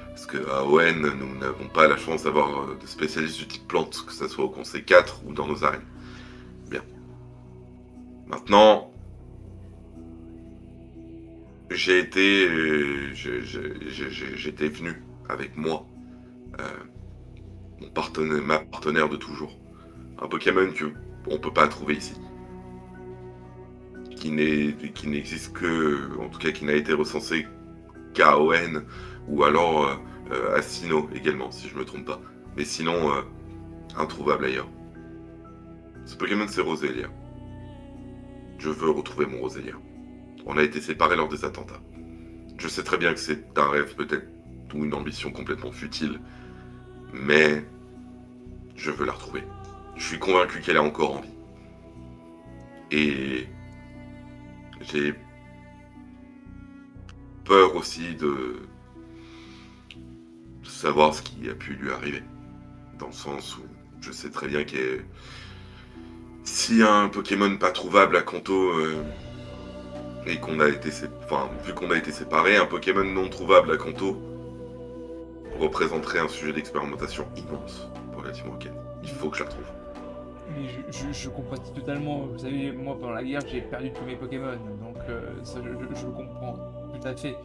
Parce qu'à Hoenn, nous n'avons pas la chance d'avoir de spécialistes du type plante, que ce soit au Conseil 4 ou dans nos arènes. Bien. Maintenant, j'étais venu avec moi, ma partenaire de toujours. Un Pokémon que on peut pas trouver ici. Qui n'existe que, en tout cas qui n'a été recensé qu'à Hoenn, ou alors à Sinnoh également, si je me trompe pas. Mais sinon, introuvable ailleurs. Ce Pokémon c'est Rosélia. Je veux retrouver mon Rosélia. On a été séparés lors des attentats. Je sais très bien que c'est un rêve peut-être, ou une ambition complètement futile, mais je veux la retrouver. Je suis convaincu qu'elle est encore en vie. Et j'ai peur aussi de savoir ce qui a pu lui arriver. Dans le sens où je sais très bien que s'il y a un Pokémon pas trouvable à Kanto, et qu'on a été vu qu'on a été séparés, un Pokémon non trouvable à Kanto représenterait un sujet d'expérimentation immense pour la Team Rocket. Il faut que je la retrouve. Mais je comprends totalement. Vous savez, moi pendant la guerre, j'ai perdu tous mes Pokémon, donc ça, je le comprends tout à fait.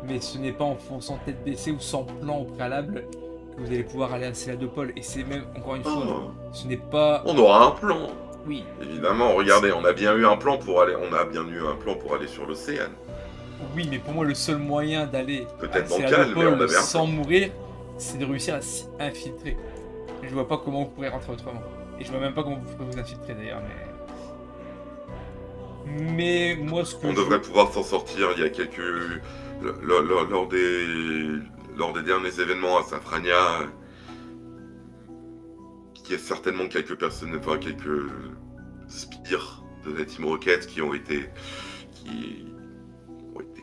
Mais ce n'est pas en fonçant tête baissée ou sans plan au préalable que vous allez pouvoir aller à Céladopol. Et c'est même, encore une fois, ce n'est pas... On aura un plan. Oui. Évidemment, regardez, on a bien eu un plan pour aller sur l'océan. Oui, mais pour moi, le seul moyen d'aller Peut-être à bancal, mais on Céladopol avait un sans plan. mourir, c'est de réussir à s'y infiltrer. Je vois pas comment vous pourrez rentrer autrement. Et je vois même pas comment vous pourrez vous infiltrer d'ailleurs, mais moi ce que On devrait pouvoir s'en sortir. Il y a quelques... Lors des derniers événements à Safrania, il y a certainement quelques personnes, enfin quelques spires de la Team Rocket qui ont été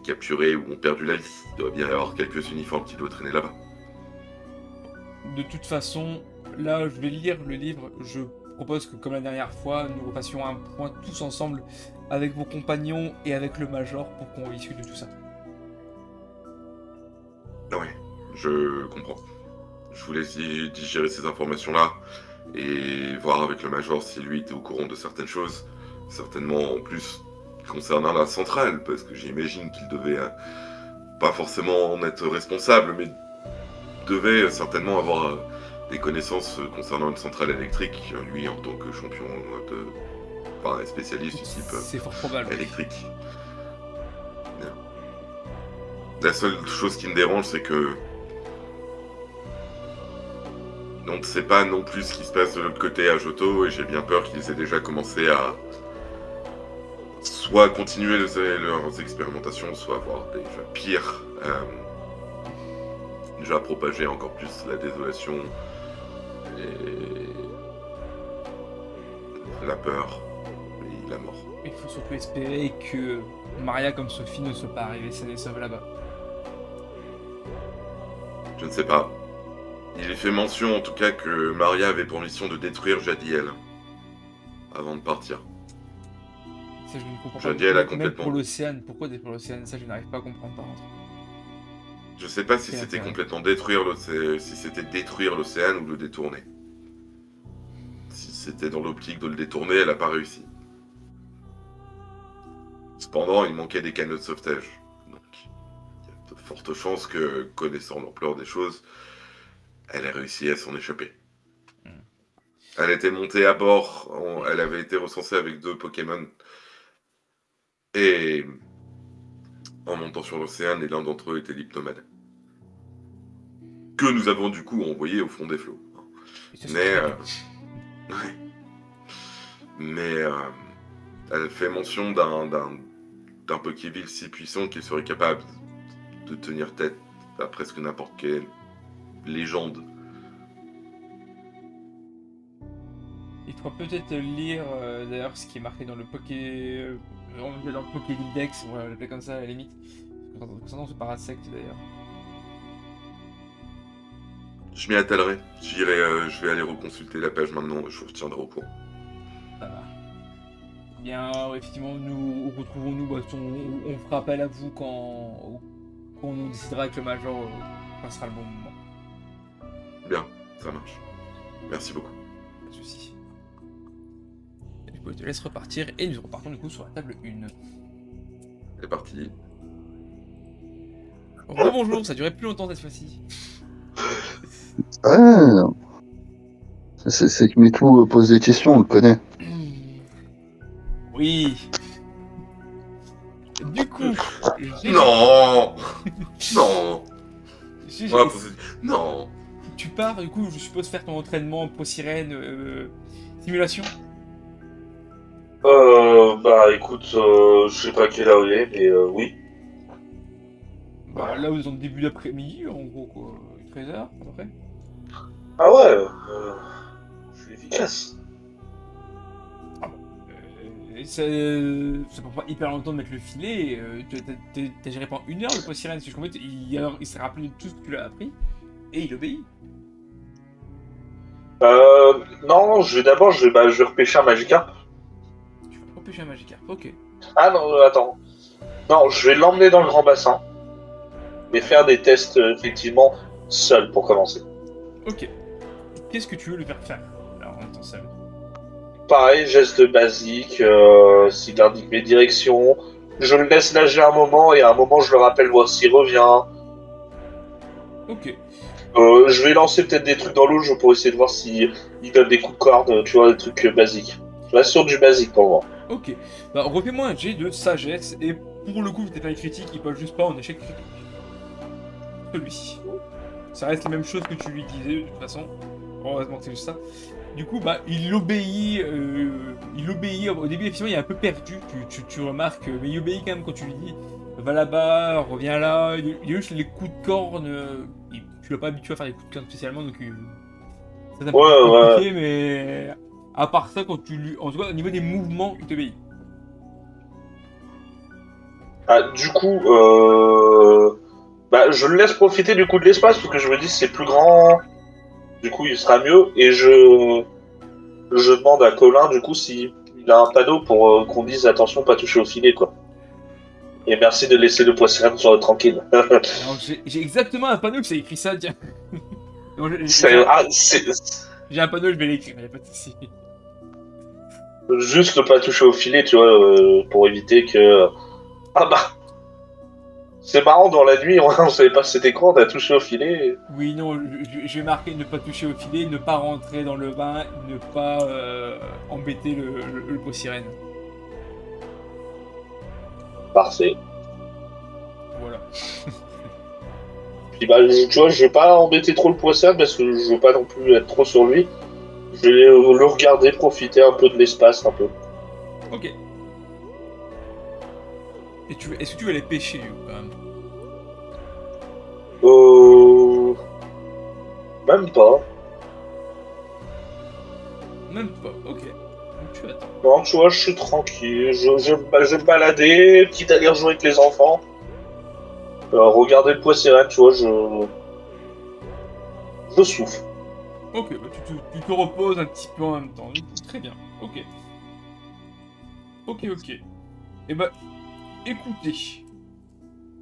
capturés ou ont perdu la vie. Il doit bien y avoir quelques uniformes qui doivent traîner là-bas. De toute façon, là je vais lire le livre. Je propose que comme la dernière fois, nous repassions un point tous ensemble avec vos compagnons et avec le Major pour qu'on discute de tout ça. Ouais, je comprends. Je voulais essayer de digérer ces informations-là et voir avec le Major si lui était au courant de certaines choses. Certainement en plus concernant la centrale, parce que j'imagine qu'il devait pas forcément en être responsable, mais devait certainement avoir des connaissances concernant une centrale électrique, lui en tant que champion enfin spécialiste du type C'est fort probable. électrique. La seule chose qui me dérange, c'est que on ne sait pas non plus ce qui se passe de l'autre côté à Johto, et j'ai bien peur qu'ils aient déjà commencé à soit continuer leurs expérimentations, soit avoir déjà pire, déjà propager encore plus la désolation et la peur et la mort. Il faut surtout espérer que Maria comme Sophie ne soit pas arrivée saine et sauve là-bas. Je ne sais pas. Il est fait mention en tout cas que Maria avait pour mission de détruire Jadiel avant de partir. Ça, je ne comprends Jadiel pas. a complètement... Même pour l'océan, pourquoi détruire l'océan? Ça, je n'arrive pas à comprendre par contre. Je sais pas si Quel c'était intérêt. complètement détruire l'océan, si c'était détruire l'océan ou le détourner. Si c'était dans l'optique de le détourner, elle a pas réussi. Cependant, il manquait des canaux de sauvetage. Donc, il y a de fortes chances que, connaissant l'ampleur des choses, elle ait réussi à s'en échapper. Elle était montée à bord, elle avait été recensée avec 2 Pokémon. Et en montant sur l'océan, et l'un d'entre eux était l'hypnomade. Que nous avons du coup envoyé au fond des flots. Et ça, c'est Mais, très bien. ouais. Mais elle fait mention d'un Pokéville si puissant qu'il serait capable de tenir tête à presque n'importe quelle légende. Il faudra peut-être lire d'ailleurs ce qui est marqué dans le dans le Pokédex, on va l'appeler comme ça à la limite. Concernant ce parasecte d'ailleurs. Je m'y attellerai. Je vais aller reconsulter la page maintenant et je vous retiendrai au courant. Ça va. Bien, effectivement, nous retrouvons-nous, on fera appel à vous quand on décidera avec le Major quand sera le bon moment. Bien, ça marche. Merci beaucoup. Pas de soucis. Et du coup, je te laisse repartir et nous repartons du coup sur la table 1. C'est parti. Rebonjour, ça a duré plus longtemps cette fois-ci. Ouais. C'est que Mitou pose des questions, on le connaît. Oui. Du coup, Non. Non. GG, Ouais, non. tu pars du coup, je suppose faire ton entraînement pro sirène simulation. Bah écoute, je sais pas quelle heure il est, mais oui. Bah là, vous êtes en début d'après-midi, en gros quoi, 13h à peu près. Ah ouais, je suis efficace. Ça prend pas hyper longtemps de mettre le filet. T'as géré pendant 1 heure le post sirène, si je comprends. Il s'est rappelé de tout ce que tu l'as appris et il obéit. Non, je vais repêcher un Magikarp. Tu vas repêcher un Magikarp, ok. Ah non, attends. Non, je vais l'emmener dans le grand bassin. Et faire des tests, effectivement, seul pour commencer. Ok. Qu'est-ce que tu veux lui faire faire alors en étant seul? Pareil, geste basique, s'il indique mes directions. Je le laisse nager un moment et à un moment je le rappelle voir s'il revient. Ok. Je vais lancer peut-être des trucs dans l'eau pour essayer de voir s'il donne des coups de corde, tu vois, des trucs basiques. Je reste sur du basique pour moi. Ok. Bah refais-moi un jet de sagesse et pour le coup, t'es pas critique, il peut juste pas en échec critique. Celui-ci. Ça reste la même chose que tu lui disais de toute façon. heureusement que c'est juste ça. Du coup, bah, il obéit. Au début, effectivement, il est un peu perdu. Tu remarques, mais il obéit quand même quand tu lui dis va là-bas, reviens là. Il y a juste les coups de corne. Tu l'as pas habitué à faire des coups de corne spécialement, donc c'est un peu Ouais, compliqué, ouais. mais à part ça, quand tu lui. En tout cas, au niveau des mouvements, il t'obéit. Ah, du coup, bah, je le laisse profiter du coup de l'espace parce que je me dis c'est plus grand. Du coup, il sera mieux. Et je demande à Colin du coup s'il a un panneau pour qu'on dise attention, pas toucher au filet, quoi. Et merci de laisser le poisson sur tranquille. Alors, j'ai exactement un panneau qui s'est écrit ça, tiens. Donc, j'ai un panneau, je vais l'écrire, y a pas de souci. juste ne pas toucher au filet, tu vois, pour éviter que. Ah bah, c'est marrant, dans la nuit, on savait pas si c'était quoi, on a touché au filet. Oui, non, je vais marquer ne pas toucher au filet, ne pas rentrer dans le bain, ne pas embêter le pot sirène. Parfait. Voilà. Puis bah, tu vois, je vais pas embêter trop le poisson parce que je veux pas non plus être trop sur lui. Je vais le regarder, profiter un peu de l'espace, un peu. Ok. Est-ce que tu veux aller pêcher, du coup, quand même? Euh... Même pas. Même pas, ok. Donc tu attends. Non, tu vois, je suis tranquille. Je vais me balader, quitte à aller rejouer avec les enfants. Regarder le poisson, tu vois, je souffle. Ok, bah tu te reposes un petit peu en même temps. Du coup, très bien. Ok. Ok, ok. Et bah, écoutez.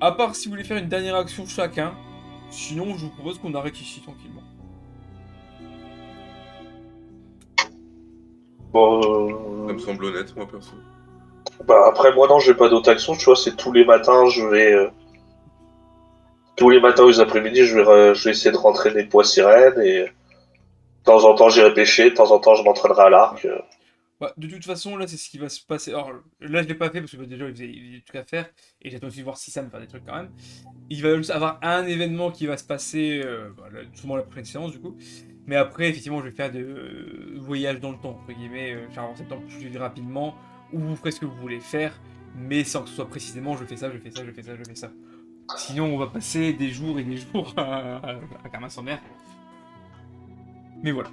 À part si vous voulez faire une dernière action chacun, sinon je vous propose qu'on arrête ici tranquillement. Ça me Bon, semble honnête, moi, perso. bah après, moi, non, j'ai pas d'autre action, tu vois, c'est tous les matins, je vais. Tous les matins ou les après-midi, je vais essayer de rentrer des pois sirènes et de temps en temps, j'irai pêcher, de temps en temps, je m'entraînerai à l'arc. Bah, de toute façon, là, c'est ce qui va se passer. Alors, là, je l'ai pas fait parce que bah, déjà, il faisait des trucs à faire. Et j'attends aussi de voir si ça me fait des trucs quand même. Il va juste avoir un événement qui va se passer, bah, sûrement la prochaine séance, du coup. Mais après, effectivement, je vais faire des voyages dans le temps, entre guillemets. Faire avancer le temps plus rapidement. Ou vous ferez ce que vous voulez faire. Mais sans que ce soit précisément, je fais ça, je fais ça, je fais ça, je fais ça. Sinon, on va passer des jours et des jours à Karma sans mère. Mais voilà.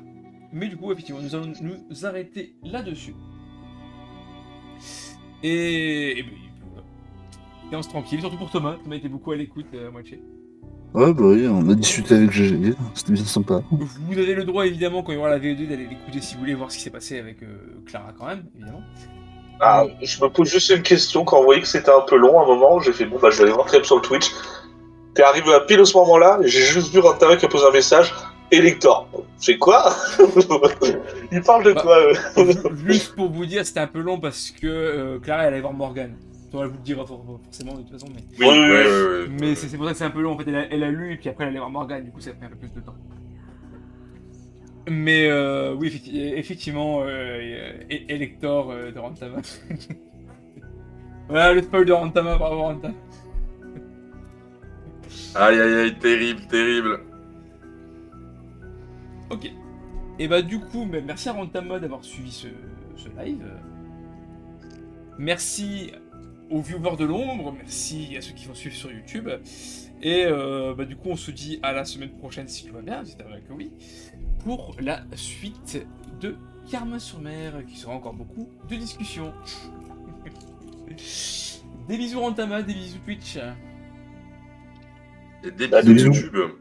Mais du coup, effectivement, nous allons nous arrêter là-dessus. Et ben, voilà. Séance tranquille, surtout pour Thomas. Thomas était beaucoup à l'écoute à moitié. Ouais, bah oui, on a discuté avec GG, c'était bien sympa. Vous avez le droit, évidemment, quand il y aura la VE2, d'aller l'écouter si vous voulez voir ce qui s'est passé avec Clara, quand même, évidemment. Ah, je me pose juste une question. Quand on voyait que c'était un peu long à un moment, j'ai fait bon, bah, je vais aller voir quand même sur le Twitch. T'es arrivé à pile à ce moment-là, j'ai juste vu Rantara qui a posé un message. Elector. C'est quoi? Il parle de Bah, quoi juste pour vous dire, c'était un peu long parce que Clara, elle allait voir Morgane. Elle vous le dira forcément, de toute façon, mais... Oui, oui, Ouais, oui. ouais, ouais. Mais c'est pour ça que c'est un peu long, en fait, elle a lu, et puis après, elle allait voir Morgane, du coup, ça a pris un peu plus de temps. Mais oui, effectivement, Elector de Rantama. Voilà le spoil de Rantama, bravo Rantama. Aïe, aïe, aïe, terrible, terrible. Ok. Et bah du coup, merci à Rantama d'avoir suivi ce live. Merci aux viewers de l'ombre, merci à ceux qui vont suivre sur YouTube. Et bah du coup, on se dit à la semaine prochaine si tout va bien, j'espère que oui, pour la suite de Karma-sur-Mer, qui sera encore beaucoup de discussions. Des bisous Rantama, des bisous Twitch. Et des Bah, bisous bisous. YouTube.